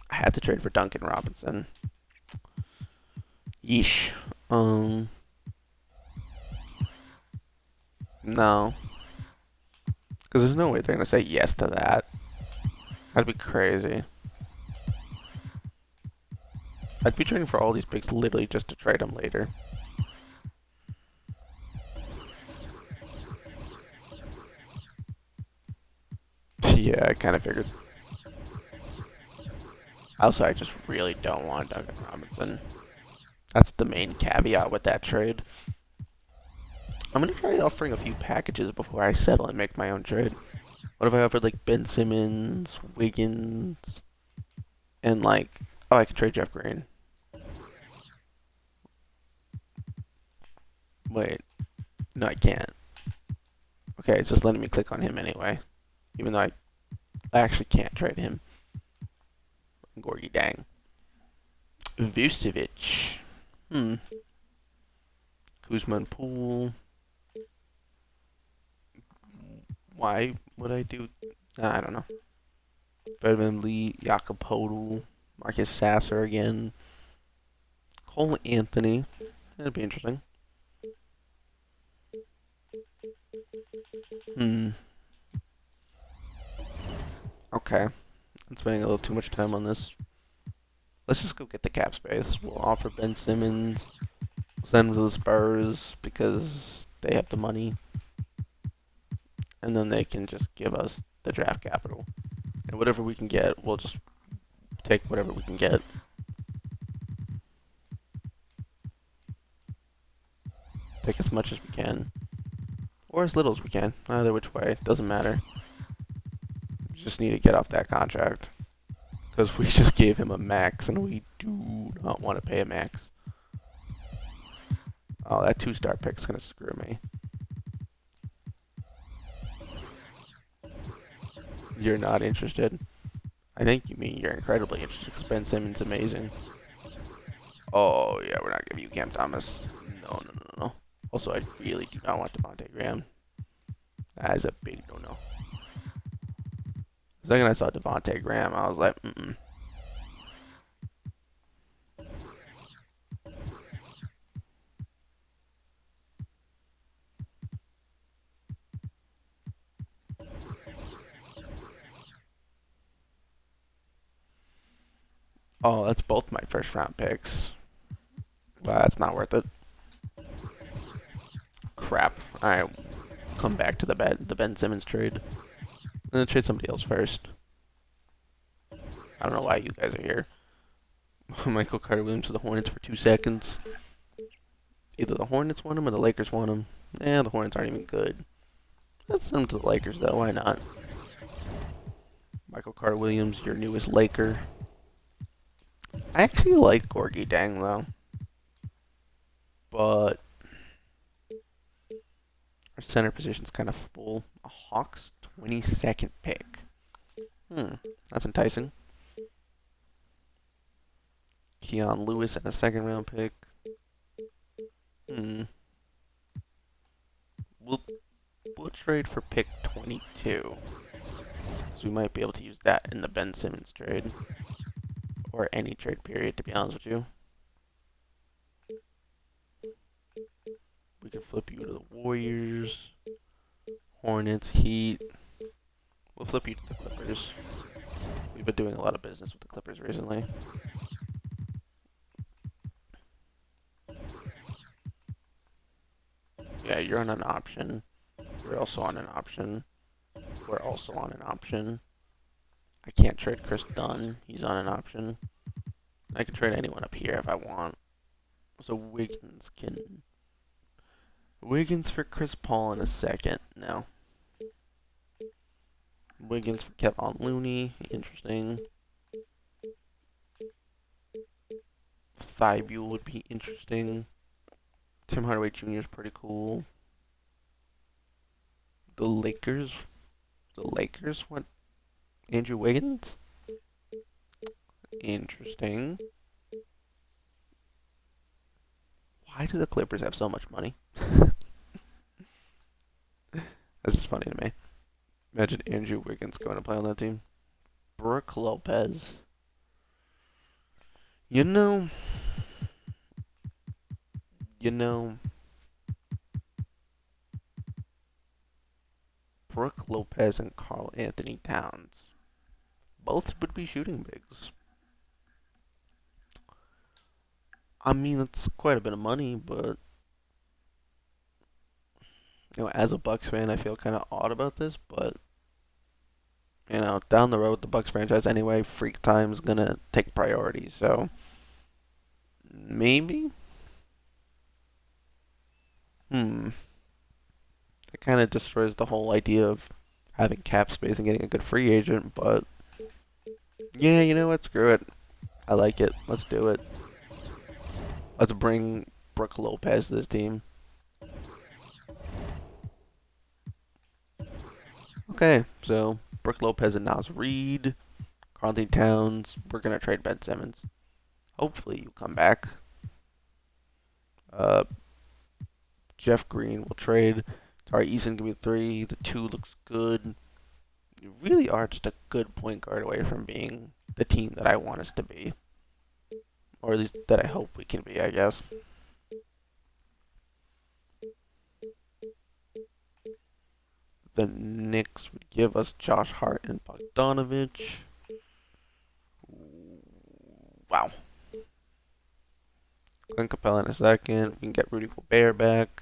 I had to trade for Duncan Robinson. Yeesh. No. Because there's no way they're going to say yes to that. That'd be crazy. I'd be trading for all these picks literally just to trade them later. Yeah, I kind of figured. Also, I just really don't want Duncan Robinson. That's the main caveat with that trade. I'm going to try offering a few packages before I settle and make my own trade. What if I offered like Ben Simmons, Wiggins, and like, oh, I could trade Jeff Green. Wait, no, I can't. Okay, it's just letting me click on him anyway, even though I actually can't trade him. Gorgie dang. Vucevic. Kuzma and Poole. Why would I do? I don't know. Fredman Lee, Jakob Podol, Marcus Sasser again. Cole Anthony. That'd be interesting. Okay. I'm spending a little too much time on this. Let's just go get the cap space. We'll offer Ben Simmons. Send him to the Spurs because they have the money. And then they can just give us the draft capital. And whatever we can get, we'll just take whatever we can get. Take as much as we can. Or as little as we can. Either which way. Doesn't matter. We just need to get off that contract. Because we just gave him a max, and we do not want to pay a max. Oh, that 2-star pick's going to screw me. You're not interested? I think you mean you're incredibly interested because Ben Simmons is amazing. Oh, yeah, we're not giving you Cam Thomas. No. Also, I really do not want Devontae Graham. That is a big no-no. The second I saw Devontae Graham, I was like, Oh, that's both my first-round picks. Well, that's not worth it. Crap. Alright, come back to the Ben Simmons trade. I'm gonna trade somebody else first. I don't know why you guys are here. Michael Carter Williams to the Hornets for 2 seconds. Either the Hornets want him or the Lakers want him. The Hornets aren't even good. Let's send him to the Lakers, though. Why not? Michael Carter Williams, your newest Laker. I actually like Gorgie Dang, though. But our center position's kind of full. A Hawks 22nd pick. That's enticing. Keon Lewis and a second round pick. We'll trade for pick 22. So we might be able to use that in the Ben Simmons trade. Or any trade period, to be honest with you. We could flip you to the Warriors, Hornets, Heat. We'll flip you to the Clippers. We've been doing a lot of business with the Clippers recently. Yeah, you're on an option. You're also on an option. We're also on an option. I can't trade Chris Dunn. He's on an option. I can trade anyone up here if I want. So Wiggins for Chris Paul in a second. No. Wiggins for Kevon Looney. Interesting. Thibault would be interesting. Tim Hardaway Jr. is pretty cool. The Lakers want Andrew Wiggins. Interesting. Why do the Clippers have so much money? This is funny to me. Imagine Andrew Wiggins going to play on that team. Brooke Lopez. You know, Brooke Lopez and Karl Anthony Towns both would be shooting bigs. I mean, it's quite a bit of money, but as a Bucks fan, I feel kind of odd about this. But down the road, the Bucks franchise anyway, Freak Time's gonna take priority. So maybe. It kind of destroys the whole idea of having cap space and getting a good free agent. But yeah, you know what? Screw it. I like it. Let's do it. Let's bring Brooke Lopez to this team. Okay, so Brooke Lopez and Nas Reed, Carlton Towns. We're gonna trade Ben Simmons. Hopefully you come back. Jeff Green will trade. Tari Eason give me 3. The 2 looks good. You really are just a good point guard away from being the team that I want us to be. Or at least that I hope we can be, I guess. The Knicks would give us Josh Hart and Bogdanovich. Wow. Clint Capella in a second. We can get Rudy Gobert back.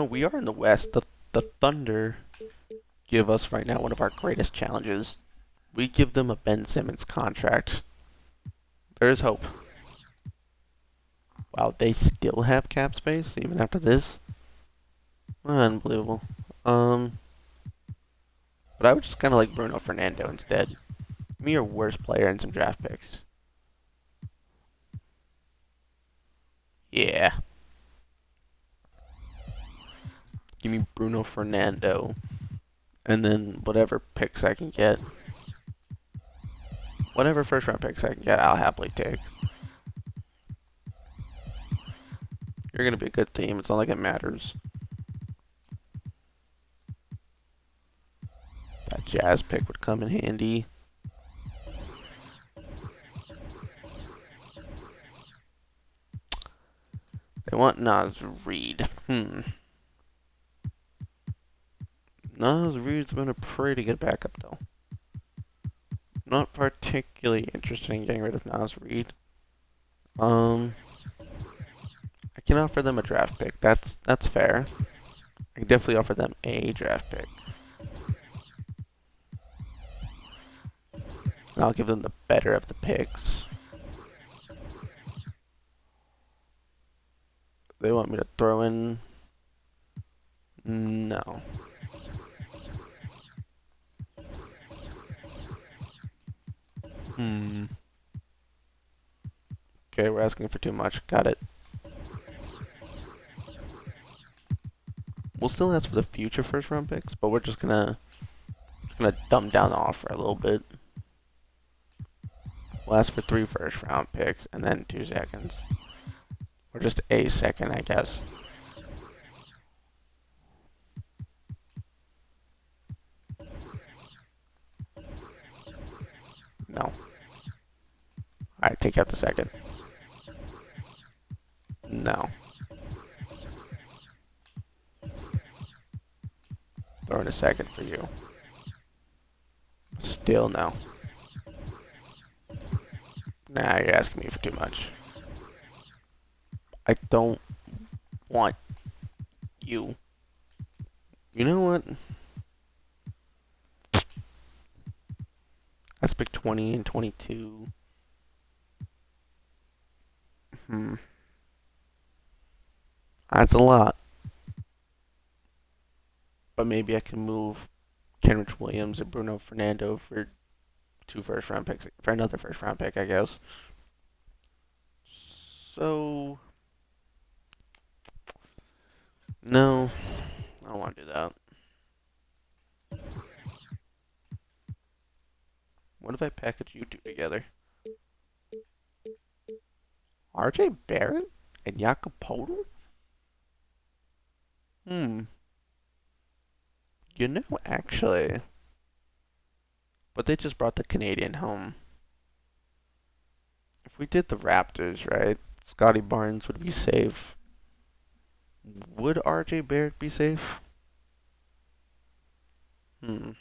We are in the West. The Thunder give us right now one of our greatest challenges. We give them a Ben Simmons contract. There is hope. Wow, they still have cap space even after this? Unbelievable. But I would just kind of like Bruno Fernando instead. Give me your worst player and some draft picks. Yeah. Give me Bruno Fernando. And then whatever picks I can get. Whatever first round picks I can get, I'll happily take. You're going to be a good team. It's not like it matters. That Jazz pick would come in handy. They want Nas Reed. Nas Reed's been a pretty good backup, though. Not particularly interested in getting rid of Nas Reed. I can offer them a draft pick. That's fair. I can definitely offer them a draft pick. And I'll give them the better of the picks. They want me to throw in... No. Hmm. Okay, we're asking for too much. Got it. We'll still ask for the future first round picks, but we're just gonna dumb down the offer a little bit. We'll ask for 3 first round picks and then 2 seconds. Or just a second, I guess. No. Alright, take out the second. No. Throw in a second for you. Still no. Nah, you're asking me for too much. I don't want you. You know what? Let's pick 20 and 22. That's a lot. But maybe I can move Kenrich Williams and Bruno Fernando for 2 first round picks. For another first round pick, I guess. So... No. I don't want to do that. What if I package you two together? RJ Barrett and Jakob? You know, actually. But they just brought the Canadian home. If we did the Raptors, right? Scotty Barnes would be safe. Would RJ Barrett be safe? Hmm.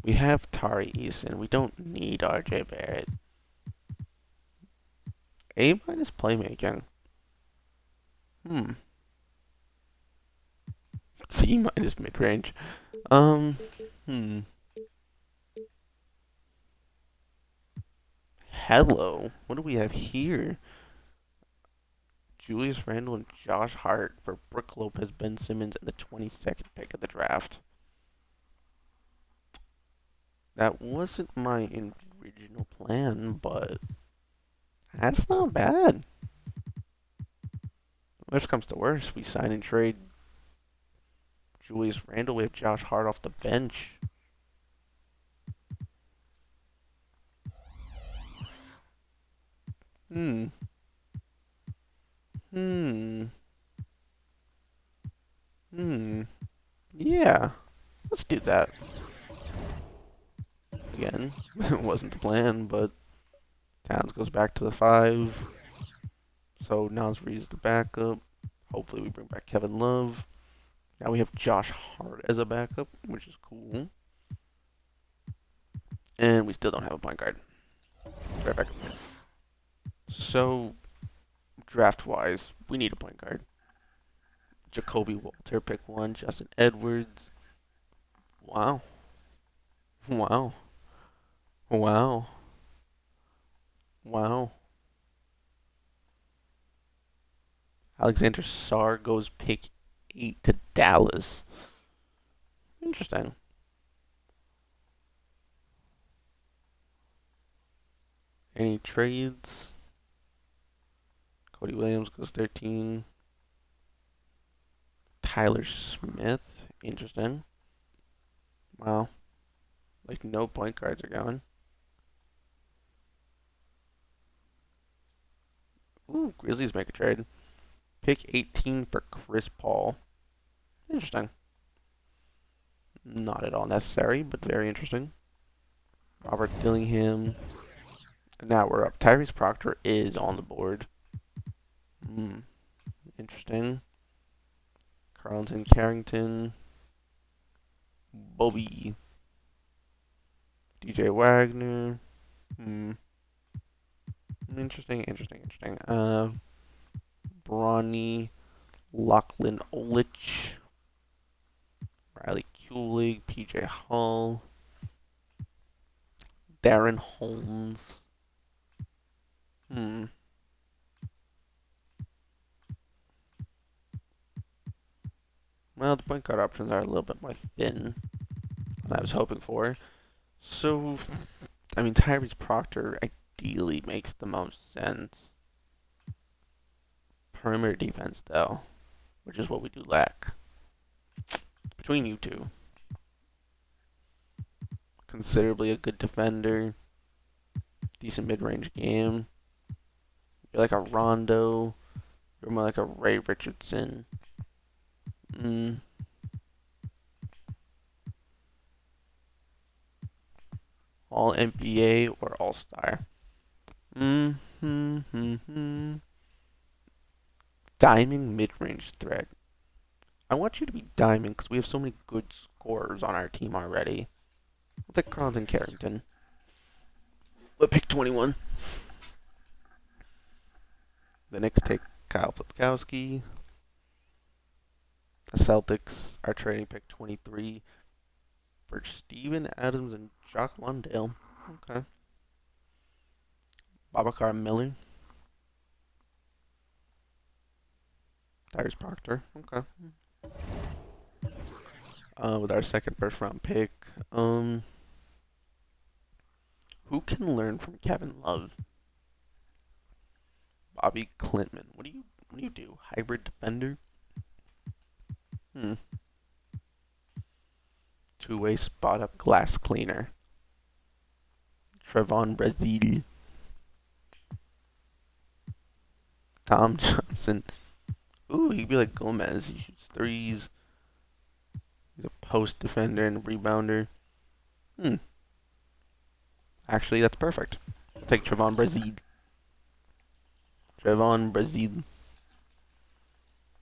We have Tari Eason. We don't need RJ Barrett. A minus playmaking. C minus mid range. Hello. What do we have here? Julius Randle and Josh Hart for Brook Lopez, Ben Simmons, and the 22nd pick of the draft. That wasn't my original plan, but that's not bad. Worst comes to worst, we sign and trade Julius Randle. We have Josh Hart off the bench. Yeah, let's do that. Again, it wasn't the plan, but Towns goes back to the 5. So Nasri is the backup. Hopefully we bring back Kevin Love. Now we have Josh Hart as a backup, which is cool. And we still don't have a point guard. Right back. So, draft-wise, we need a point guard. Jacoby Walter, pick 1. Justin Edwards. Wow. Wow. Wow. Wow. Alexander Sarr goes pick 8 to Dallas. Interesting. Any trades? Cody Williams goes 13. Tyler Smith. Interesting. Wow. Like, no point guards are going. Ooh, Grizzlies make a trade. Pick 18 for Chris Paul. Interesting. Not at all necessary, but very interesting. Robert Dillingham. Now we're up. Tyrese Proctor is on the board. Interesting. Carlton Carrington. Bobby. DJ Wagner. Hmm. Interesting. Bronny, Lachlan Olich, Riley Kulig, PJ Hall, Darren Holmes. Hmm. Well, the point guard options are a little bit more thin than I was hoping for. So, I mean, Tyrese Proctor ideally makes the most sense. Perimeter defense, though, which is what we do lack. Between you two, considerably a good defender, decent mid-range game. You're like a Rondo. You're more like a Ray Richardson. Mm. All NBA or All Star. Mm-hmm. Diamond mid-range threat. I want you to be diamond because we have so many good scorers on our team already. I'll take Carlton Carrington. But pick 21. The Knicks take Kyle Flipkowski. The Celtics are trading pick 23 for Steven Adams and Jock Lundale. Okay. Babacar Miller. Tyrese Proctor. Okay. With our second first round pick. Who can learn from Kevin Love? Bobby Clintman. What do you do? Hybrid defender? Hmm. Two-way spot up glass cleaner. Trevon Brazil. Tom Johnson. Ooh, he'd be like Gomez. He shoots threes. He's a post defender and a rebounder. Hmm. Actually, that's perfect. I'll take Trevon Brazil. Trevon Brazil.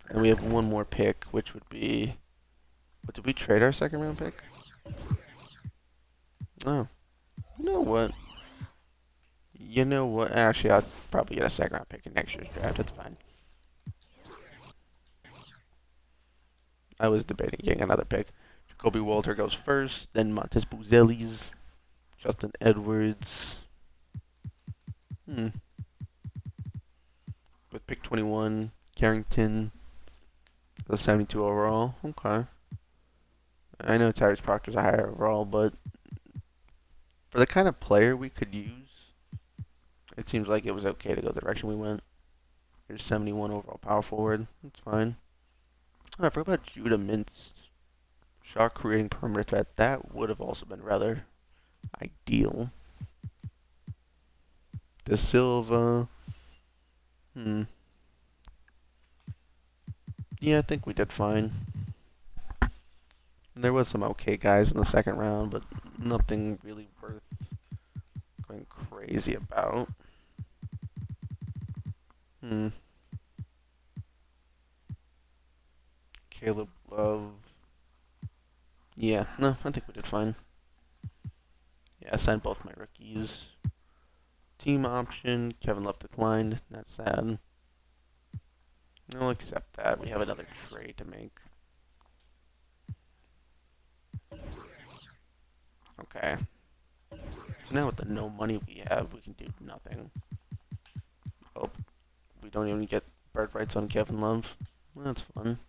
And we have one more pick, which would be. What, did we trade our second round pick? Oh. You know what? Actually, I'll probably get a second round pick in next year's draft. It's fine. I was debating getting another pick. Jacoby Walter goes first, then Montes Buzelis, Justin Edwards. With pick 21, Carrington, the 72 overall. Okay. I know Tyrese Proctor's a higher overall, but for the kind of player we could use, it seems like it was okay to go the direction we went. Here's 71 overall power forward. That's fine. I forgot about Judah Mintz. Shot creating perimeter threat. That would have also been rather ideal. De Silva. Yeah, I think we did fine. There was some okay guys in the second round, but nothing really worth going crazy about. Caleb Love. Yeah, no, I think we did fine. Yeah, I signed both my rookies. Team option. Kevin Love declined. That's sad. I'll accept that. We have another trade to make. Okay. So now with the no money we have, we can do nothing. Oh, we don't even get bird rights on Kevin Love. Well, that's fun.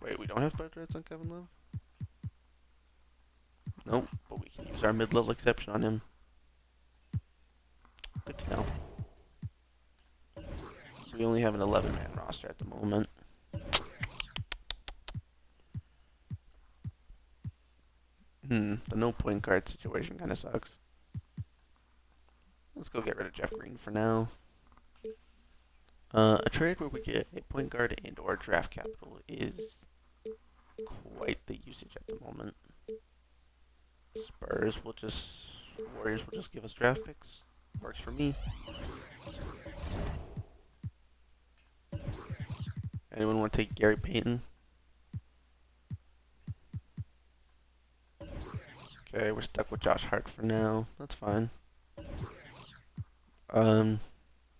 Wait, we don't have bird rights on Kevin Love? Nope, but we can use our mid-level exception on him. Good to know. We only have an 11-man roster at the moment. The no point guard situation kind of sucks. Let's go get rid of Jeff Green for now. A trade where we get a point guard and or draft capital is quite the usage at the moment. Warriors will just give us draft picks. Works for me. Anyone want to take Gary Payton? Okay, we're stuck with Josh Hart for now. That's fine. Um,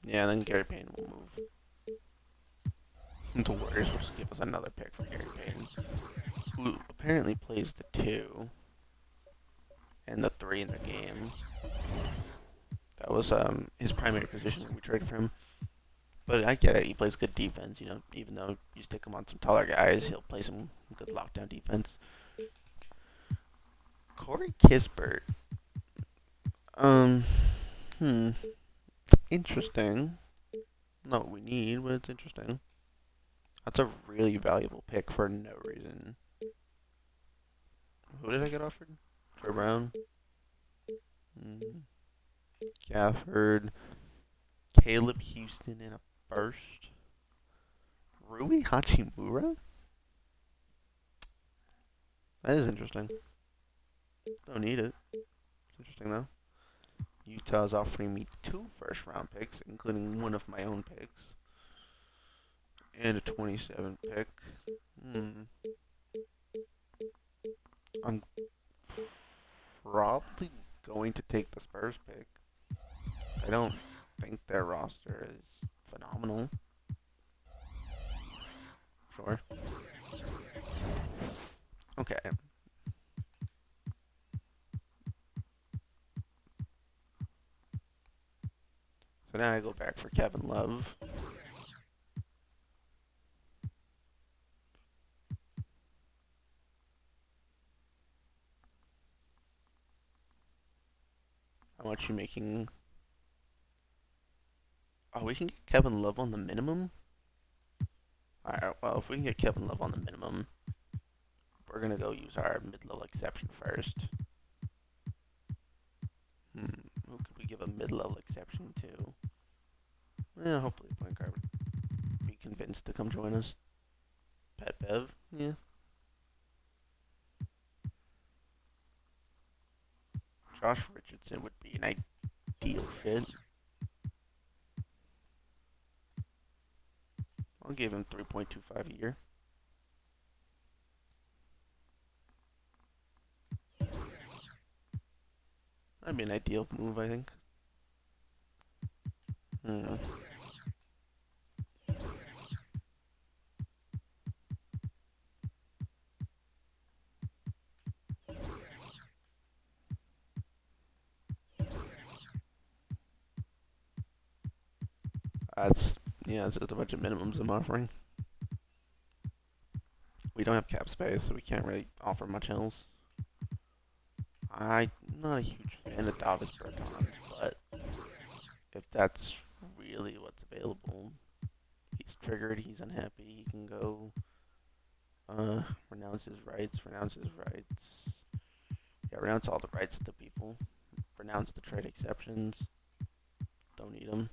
yeah, then Gary Payne will move into Warriors, which will give us another pick for Gary Payne, who apparently plays the 2 and the 3 in the game. That was his primary position when we traded for him. But I get it. He plays good defense. You know, even though you stick him on some taller guys, he'll play some good lockdown defense. Corey Kispert. Um, hmm. Interesting. Not what we need, but it's interesting. That's a really valuable pick for no reason. Who did I get offered? Troy Brown. Mm, Gafford. Caleb Houston in a first. Rui Hachimura? That is interesting. Don't need it. It's interesting though. Utah's offering me 2 first-round picks, including one of my own picks, and a 27 pick. I'm probably going to take the Spurs pick. I don't think their roster is phenomenal. Sure. Okay. So now I go back for Kevin Love. How much you making? Oh, we can get Kevin Love on the minimum? Alright, well, if we can get Kevin Love on the minimum, we're going to go use our mid-level exception first. Who could we give a mid-level exception to? Yeah, hopefully a point guard would be convinced to come join us. Pat Bev? Yeah. Josh Richardson would be an ideal fit. I'll give him 3.25 a year. That'd be an ideal move, I think. That's yeah, it's just a bunch of minimums I'm offering. We don't have cap space, so we can't really offer much else. I'm not a huge fan of Davis Bertans, but if that's really what's available, he's triggered, he's unhappy, he can go renounce his rights, Yeah, renounce all the rights to people. Renounce the trade exceptions. Don't need them.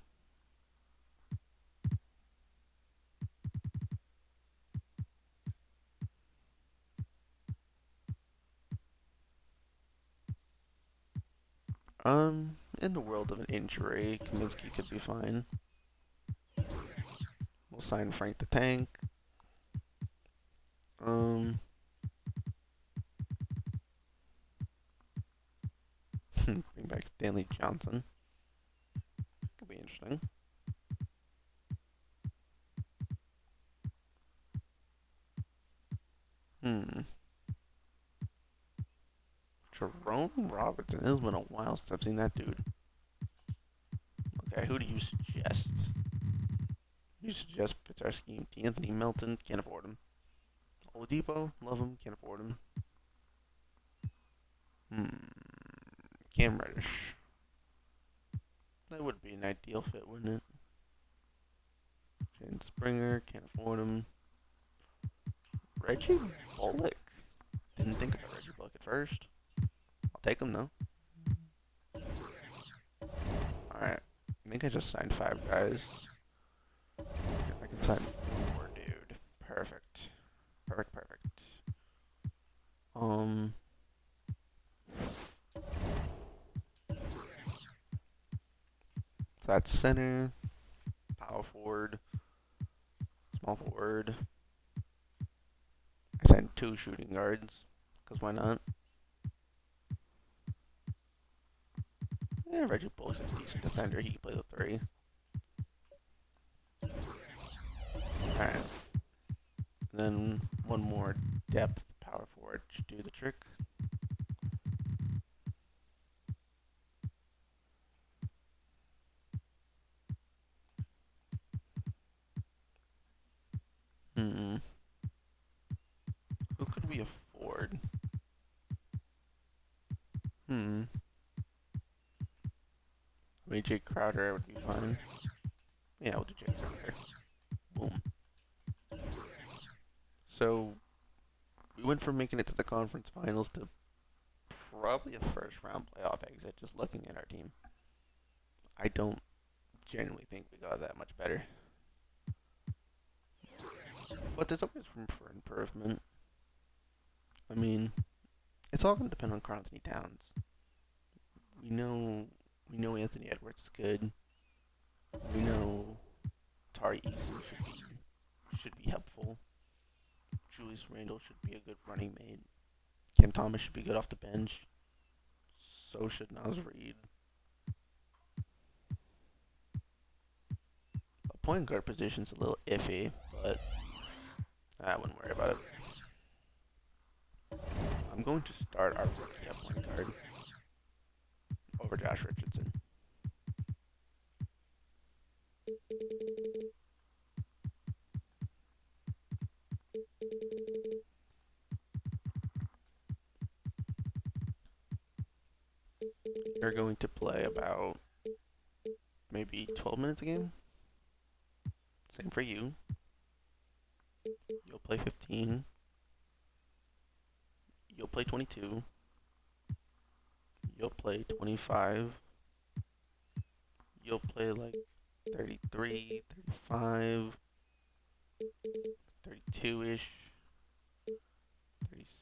In the world of an injury, Kaminsky could be fine. We'll sign Frank the Tank. Bring back Stanley Johnson. Could be interesting. Jerome Robertson. It has been a while since I've seen that dude. Okay, who do you suggest? You suggest fits our scheme. Anthony Melton, can't afford him. Oladipo, love him, can't afford him. Cam Reddish. That would be an ideal fit, wouldn't it? Jane Springer, can't afford him. Reggie Bullock. Didn't think about Reggie Bullock at first. I'll take him though. Alright. I think I just signed 5 guys. I can sign 4, dude. Perfect. Perfect. So that's center, power forward, small forward. I signed 2 shooting guards, because why not? Yeah, Reggie Bullock's a decent defender. He can play the three. Alright. Then one more depth power forward should do the trick. Hmm. Who could we afford? Hmm. I mean, Jake Crowder would be fine. Yeah, we'll do Jake Crowder. Boom. So, we went from making it to the conference finals to probably a first round playoff exit just looking at our team. I don't genuinely think we got that much better. But there's always room for improvement. I mean, it's all going to depend on Karl Anthony Towns. We know Anthony Edwards is good. We know Tari Eason should be helpful. Julius Randle should be a good running mate. Cam Thomas should be good off the bench. So should Naz Reid. The point guard position's a little iffy, but I wouldn't worry about it. I'm going to start our rookie at point guard over Josh Richardson. You're going to play about maybe 12 minutes a game. Same for you. You'll play 15. You'll play 22. You'll play 25. You'll play like 33, 35, 32-ish,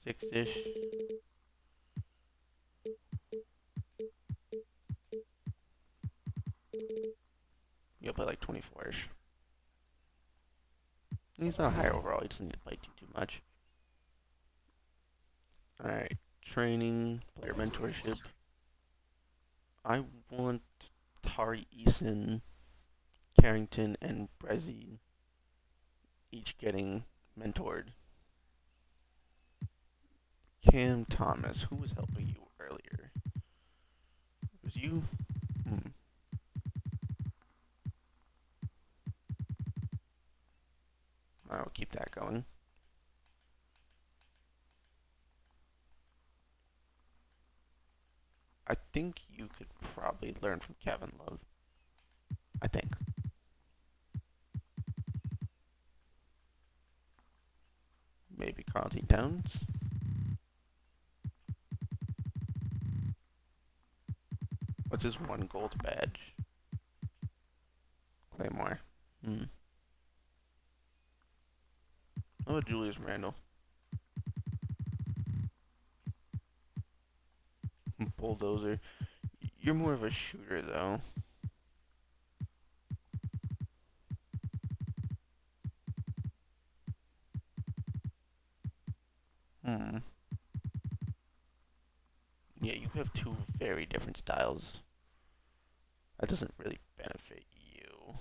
36-ish. You'll play like 24-ish. He's not high overall. He doesn't need to play too much. Alright. Training, player mentorship. I want Tari Eason, Carrington, and Brezzy each getting mentored. Cam Thomas, who was helping you earlier? It was you? I'll keep that going. I think you could probably learn from Kevin Love. I think. Maybe Carlton Towns. What's his one gold badge? Claymore. Oh, Julius Randle. Bulldozer. You're more of a shooter, though. Yeah, you have two very different styles. That doesn't really benefit you.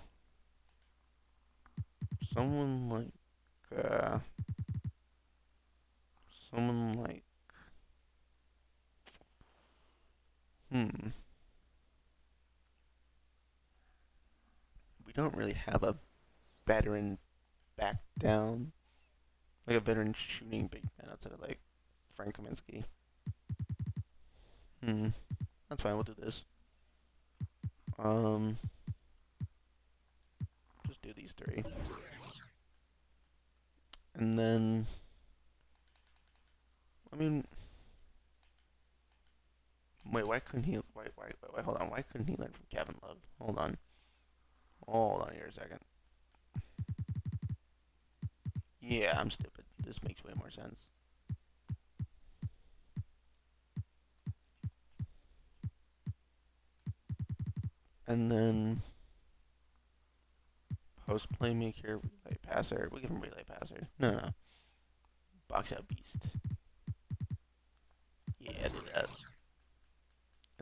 Someone like, someone like, we don't really have a veteran back down, like a veteran shooting big man outside of like Frank Kaminsky. That's fine. We'll do this. Just do these three, and then, I mean, wait. Why couldn't he? Wait. Hold on. Why couldn't he learn from Kevin Love? Hold on. Hold on here a second. Yeah, I'm stupid. This makes way more sense. And then post playmaker, relay passer. We give him relay passer. No. Box out beast. Yeah, do that.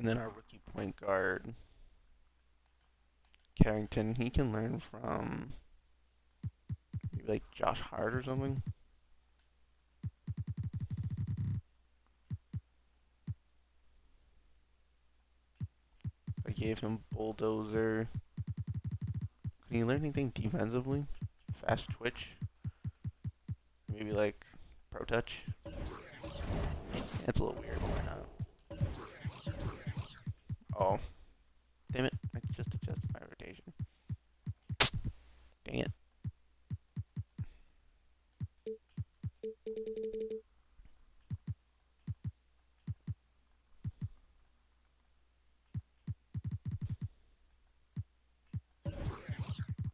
And then our rookie point guard, Carrington, he can learn from maybe like Josh Hart or something. I gave him bulldozer. Can he learn anything defensively? Fast twitch? Maybe like pro touch? That's a little weird, but why not? Oh, damn it. I just adjusted my rotation. Dang it.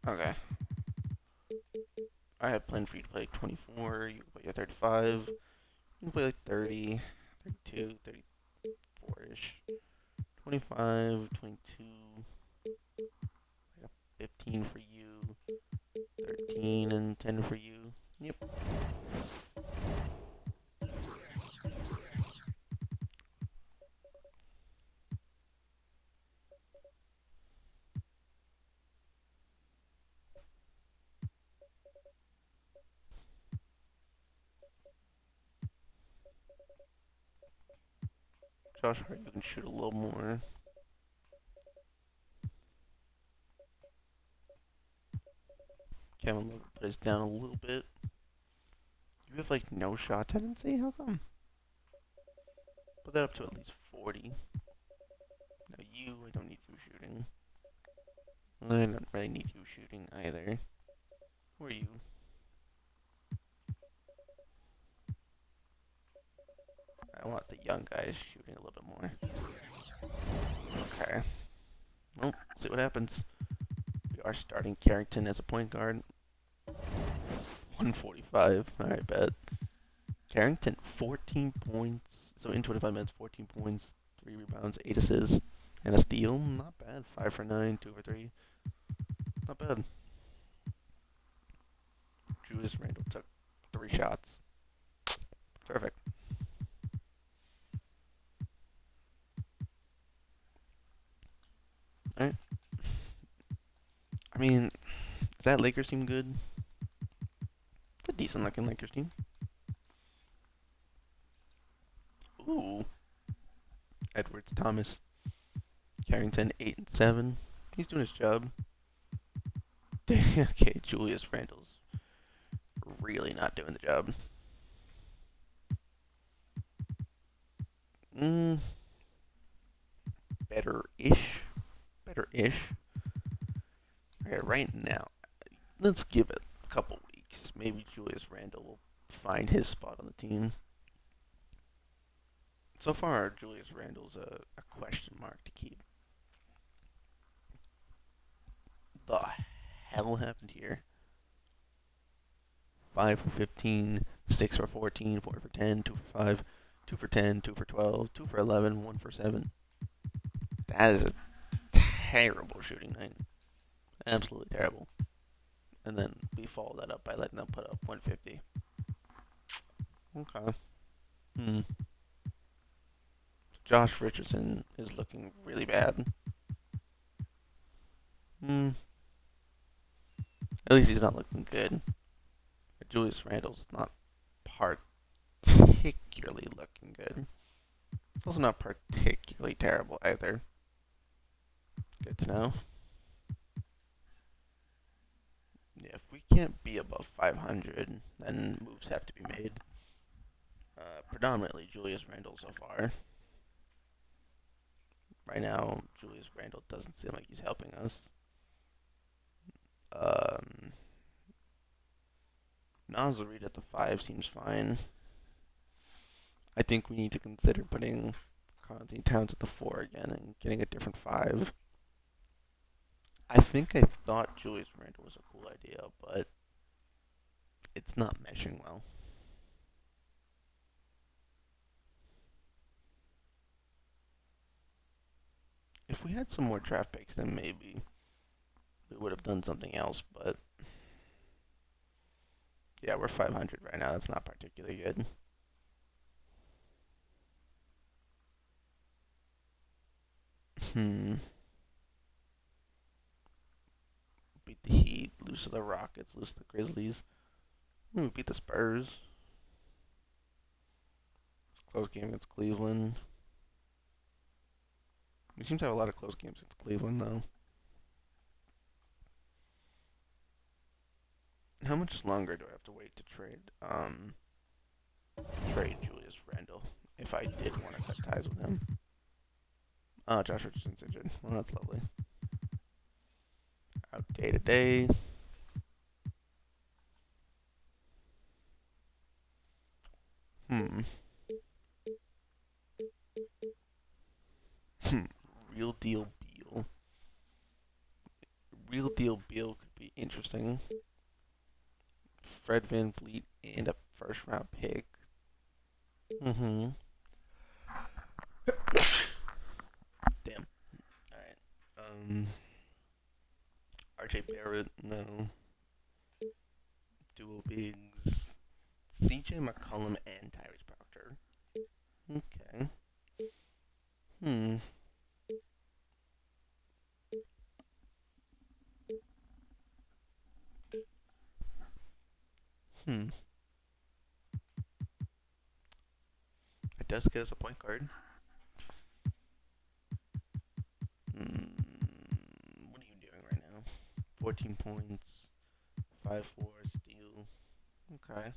Okay. I had planned for you to play like 24, you can play 35, you can play like 30, 32, 34-ish, 25, 22, like a 15 for you, 13 and 10 for you. Yep. Josh Hart, you can shoot a little more. Kevin Love put us down a little bit. You have like no shot tendency? How come? Put that up to at least 40. Now I don't need you shooting. I don't really need you shooting either. Who are you? I want the young guys shooting a little bit more. Okay. Well, see what happens. We are starting Carrington as a point guard. 145. Alright, bet. Carrington, 14 points. So in 25 minutes, 14 points, 3 rebounds, 8 assists, and a steal. Not bad. 5 for 9, 2 for 3. Not bad. Julius Randle took 3 shots. Terrific. Alright. I mean, is that Lakers team good? It's a decent looking Lakers team. Ooh. Edwards Thomas. Carrington 8 and 7. He's doing his job. Okay, Julius Randle's really not doing the job. Better-ish. Better-ish. Okay, right now, let's give it a couple weeks. Maybe Julius Randle will find his spot on the team. So far, Julius Randle's a question mark to keep. The hell happened here? 5 for 15, 6 for 14, 4 for 10, 2 for 5, 2 for 10, 2 for 12, 2 for 11, 1 for 7. That is a terrible shooting night. Absolutely terrible. And then we follow that up by letting them put up 150. Okay. Josh Richardson is looking really bad. At least he's not looking good. Julius Randle's not particularly looking good. Also not particularly terrible either. Good to know. Yeah, if we can't be above 500, then moves have to be made. Predominantly Julius Randle so far. Right now, Julius Randle doesn't seem like he's helping us. Naz Reid at the 5 seems fine. I think we need to consider putting Carl-Anthony Towns at the 4 again and getting a different 5. I think I thought Julius Randle was a cool idea, but it's not meshing well. If we had some more draft picks, then maybe we would have done something else, but yeah, we're 500 right now. That's not particularly good. Hmm. Beat the Heat, lose to the Rockets, lose to the Grizzlies. We beat the Spurs. Close game against Cleveland. We seem to have a lot of close games against Cleveland, though. How much longer do I have to wait to trade Julius Randle if I did want to cut ties with him? Oh, Josh Richardson's injured. Well, that's lovely. Out day to day. Hmm. Real deal Beal. Real deal Beal could be interesting. Fred Van Vliet and a first round pick. Mm-hmm. Damn. Alright. RJ Barrett, no. Dual bigs. CJ McCollum and Tyrese Proctor. Okay. Hmm. Hmm. It does get us a point guard. Hmm. What are you doing right now? 14 points. 5-4 steal. Okay.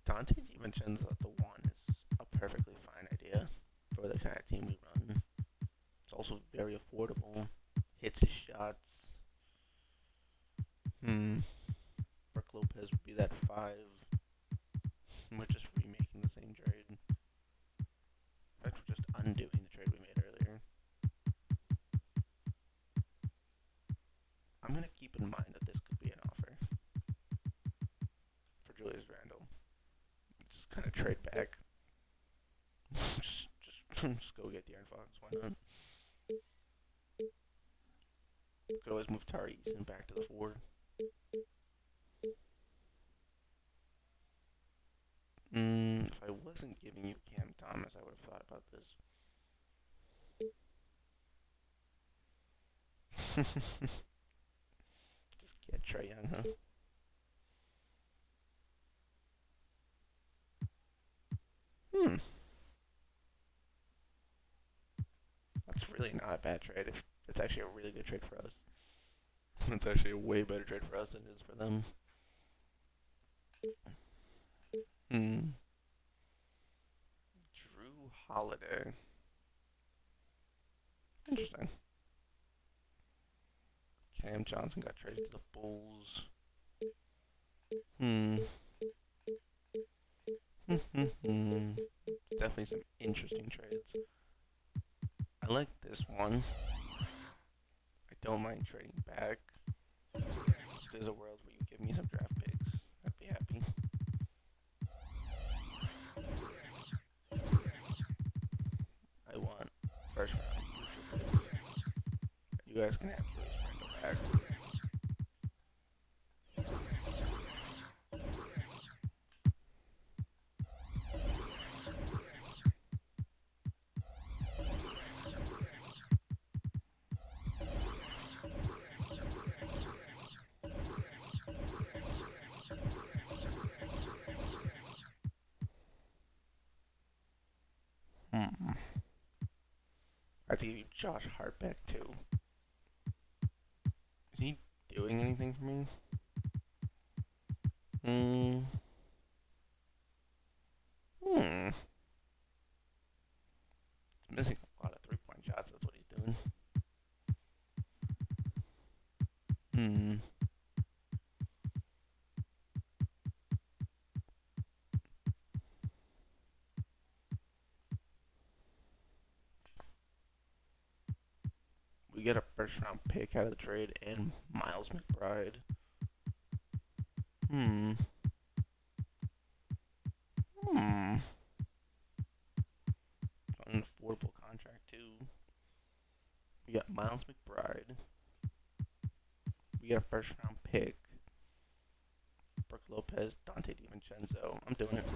Dante DiVincenzo at the one is a perfectly fine idea for the kind of team we run. It's also very affordable. Hits his shots. Hmm. Brook Lopez would be that five. We're just remaking the same trade. In fact, we're just undoing the trade we made earlier. I'm gonna keep in mind that this could be an offer for Julius Randle. Just kind of trade back. just go get De'Aaron Fox. Why not? Could always move Tari Eason back to the four. If I wasn't giving you Cam Thomas, I would have thought about this. Just get Trae Young, huh? Hmm. That's really not a bad trade. It's actually a really good trade for us. It's actually a way better trade for us than it is for them. Hmm. Drew Holiday. Interesting. Cam Johnson got traded to the Bulls. Hmm. Definitely some interesting trades. I like this one. I don't mind trading back. If there's a world where you give me some draft picks, I'd be happy. I want first round future picks. You guys can have Julius Randle back. Hmm. I have to give you Josh Hart back too. Is he doing anything for me? Hmm. Hmm. He's missing a lot of 3-point shots. That's what he's doing. Hmm. We get a first round pick out of the trade and Miles McBride. Hmm. Hmm. An affordable contract too. We got Miles McBride. We get a first round pick. Brook Lopez, Dante DiVincenzo. I'm doing it.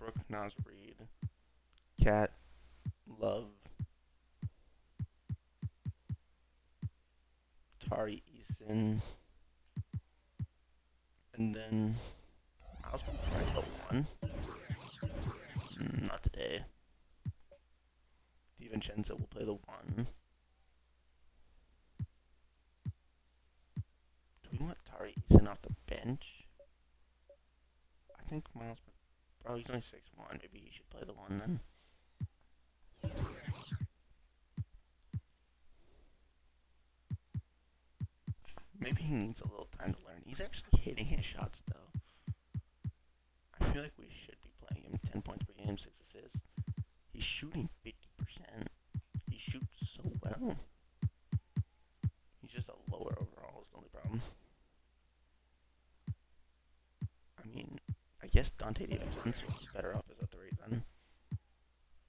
Brooke Nas Reed, Cat, Love, Tari Eason, and then Miles will probably go one. Not today. DiVincenzo will play the one. Do we want Tari Eason off the bench? I think Miles, bro, he's only 6'1". Maybe he should play the one then. Maybe he needs a little time to learn. He's actually hitting his shots though. I feel like we should be playing him 10 points per game, 6 assists. He's shooting 50%. He shoots so well. He's just a lower overall is the only problem. I mean, I guess Dante DiVincenzo would be better off as a 3 then.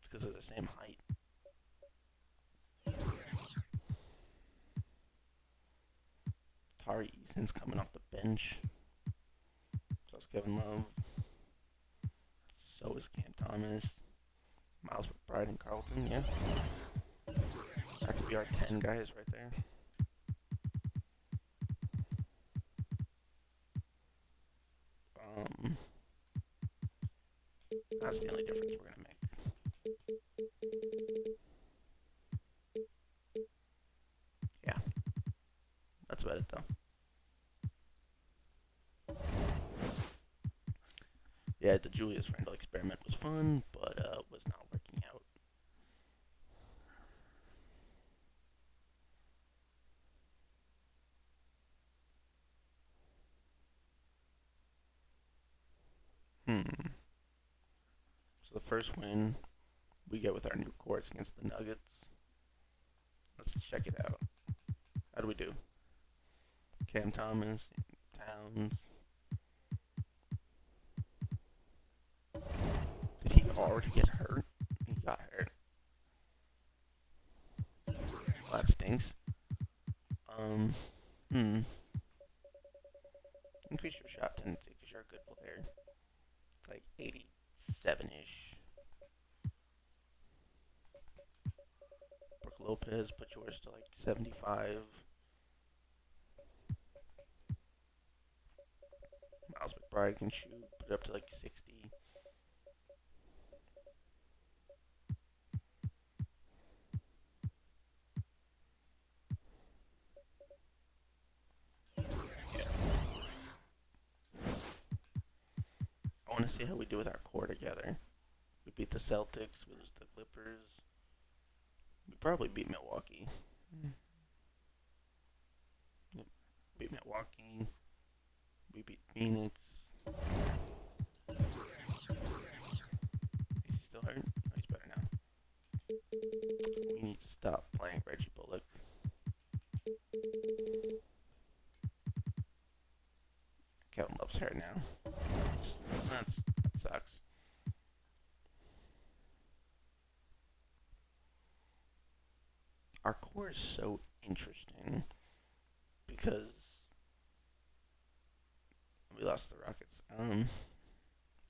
Because they're the same height. Tari Eason's coming off the bench. So is Kevin Love. So is Cam Thomas. Miles McBride and Carlton, yeah. That could be our 10 guys right there. That's the only difference we're gonna make. Yeah. That's about it though. Yeah, the Julius Randle experiment was fun, but was not working out. So the first win we get with our new course against the Nuggets. Let's check it out. How do we do? Cam Thomas, Towns. Did he already get hurt? He got hurt. Well, that stinks. Increase your shot tendency because you're a good player. Like 87-ish. Brooke Lopez, put yours to like 75. Miles McBride can shoot, put it up to like 60. I want to see how we do with our core together. We beat the Celtics, we lose the Clippers. We probably beat Milwaukee. Yep. Beat Milwaukee. We beat Phoenix. Is he still hurt? No, he's better now. We need to stop playing Reggie Bullock. Kevin Love's hurt now. That sucks. Our core is so interesting because we lost the Rockets.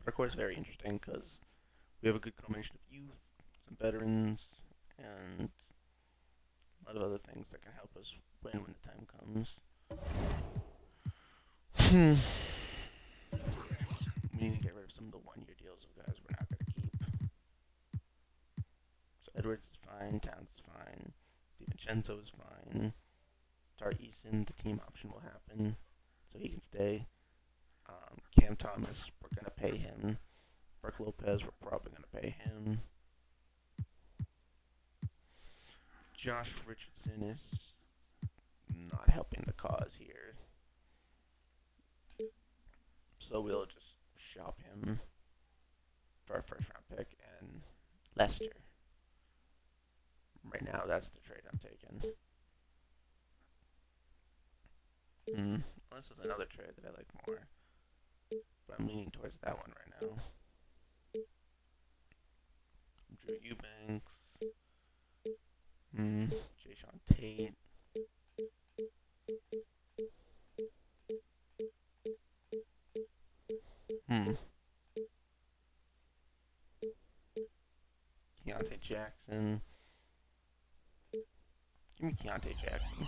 Our core is very interesting because we have a good combination of youth, some veterans, and a lot of other things that can help us win when the time comes. We need to get rid of some of the one-year deals of guys we're not going to keep. So Edwards is fine, Towns is fine, DiVincenzo is fine, Tari Eason, the team option will happen, so he can stay. Cam Thomas, we're going to pay him. Brooke Lopez, we're probably going to pay him. Josh Richardson is not helping the cause here. So we'll just shop him for our first round pick and Lester. Right now, that's the trade I'm taking. Unless there's another trade that I like more. But I'm leaning towards that one right now. Drew Eubanks. Jayshawn Tate. Jackson. Give me Keontae Jackson.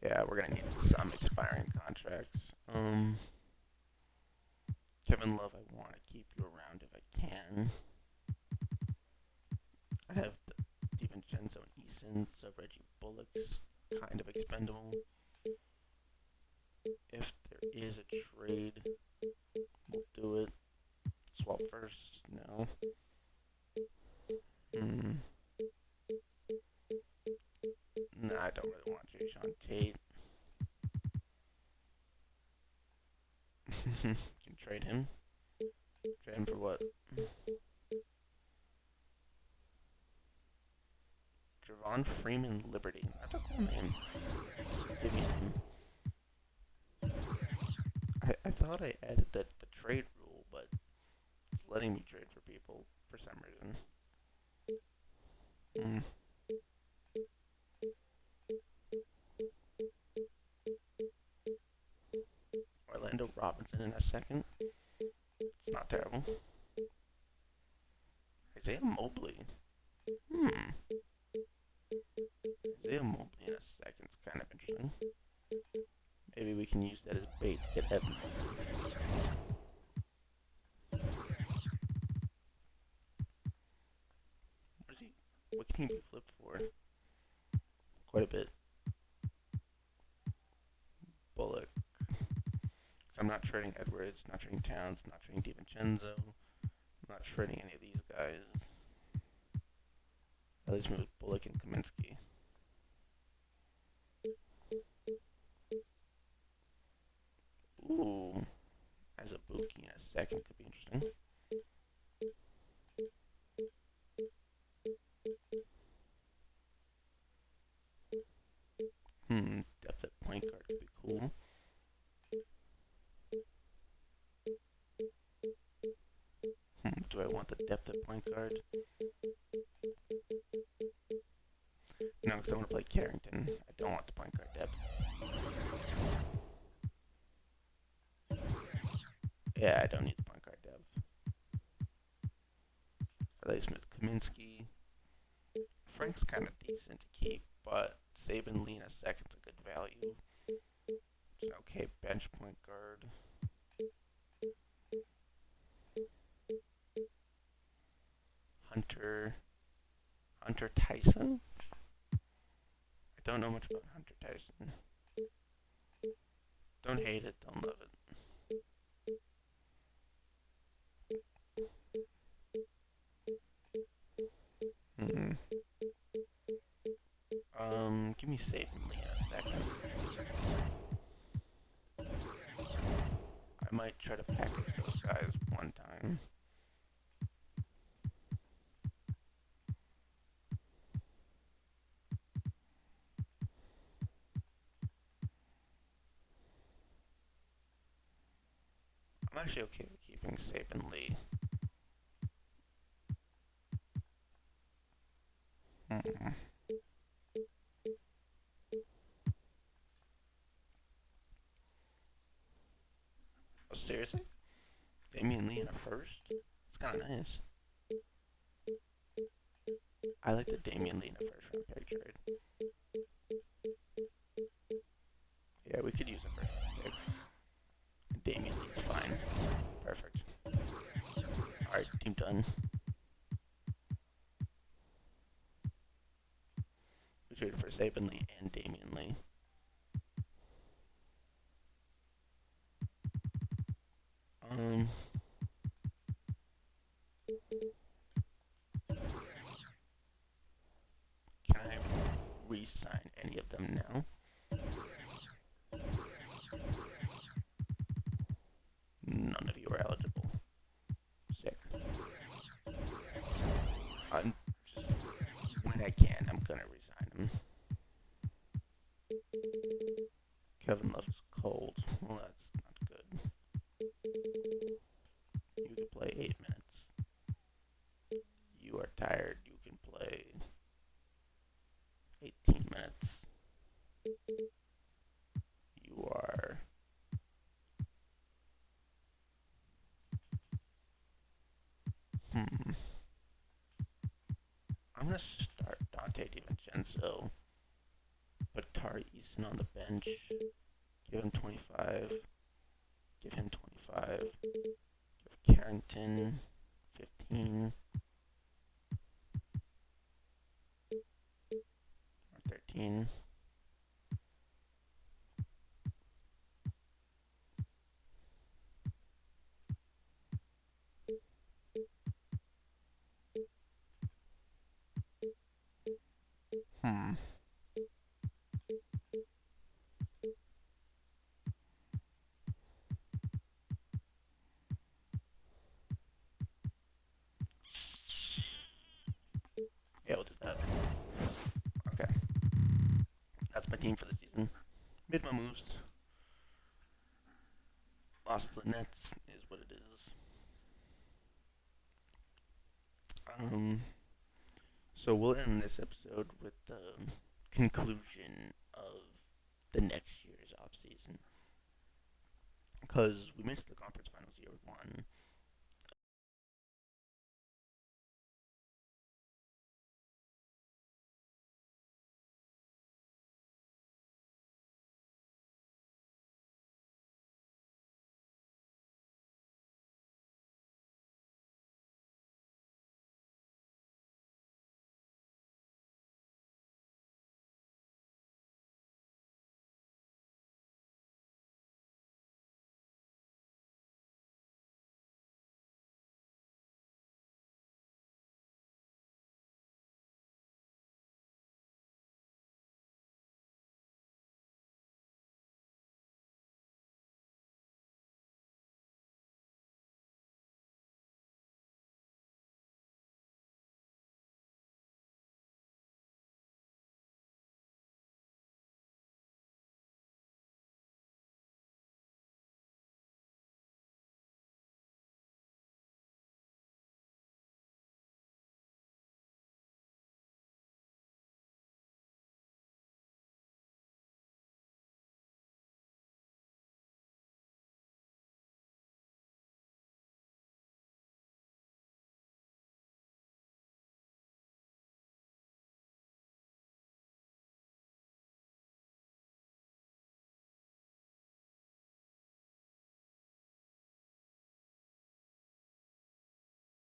Yeah, we're gonna need some expiring contracts. Kevin Love, I want to keep you around if I can. I have DiVincenzo and Eason, so Reggie Bullock's kind of expendable. If there is a trade, we'll do it. Swap first? No. Nah, I don't really want Jayshawn Tate. Can trade him. Trade him for what? Javon Freeman Liberty. That's a cool name. Give me him. I thought I added the trade rule, but it's letting me trade for people for some reason. Orlando Robinson in a second. It's not terrible. Isaiah Mobley. Isaiah Mobley in a second's kind of interesting. Maybe we can use that as bait to get Evan. Where's he? What can he be flipped for? Quite a bit. Bullock. So I'm not trading Edwards, not trading Towns, not trading DiVincenzo, not trading any of these guys. At least move Bullock and Kaminsky. Ooh. As a Buki in a second could be interesting. Depth at point guard could be cool. Do I want the depth at point guard? No, because I want to play Carrington. I don't want the point guard depth. Yeah, I don't need the point guard depth. At least with Kaminsky. Frank's kind of decent to keep, but Saban Lee in a second's a good value. It's an okay bench point guard. Hunter Tyson? I don't know much about Hunter Tyson. Don't hate it, don't love it. Give me Saban Lee in a second. I might try to package those guys one time. I'm actually okay with keeping Saban Lee. Oh, seriously? Damian Lee in a first? It's kind of nice. I like the Damian Lee in a first round pick trade. Yeah, we could use a first round pick. Damian Lee's fine. Perfect. Alright, team done. We traded for Saban Lee and Damian Lee. Can I re-sign any of them now? None of you are eligible. Sick. When I can, I'm gonna resign him. Kevin Love is cold. Well, that's not good. You can play 8 minutes. You are tired. You can play 18 minutes. You are... I'm gonna start Dante DiVincenzo. Put Tari Eason on the bench. Give him 25. Give him 25. Give Carrington 15 or 13. Hmm. Yeah, we'll do that. Okay. That's my team for the season. Made my moves. Lost to the Nets is what it is. Um, so we'll end this episode with the conclusion of the next year's offseason. Because we missed the conference finals year one.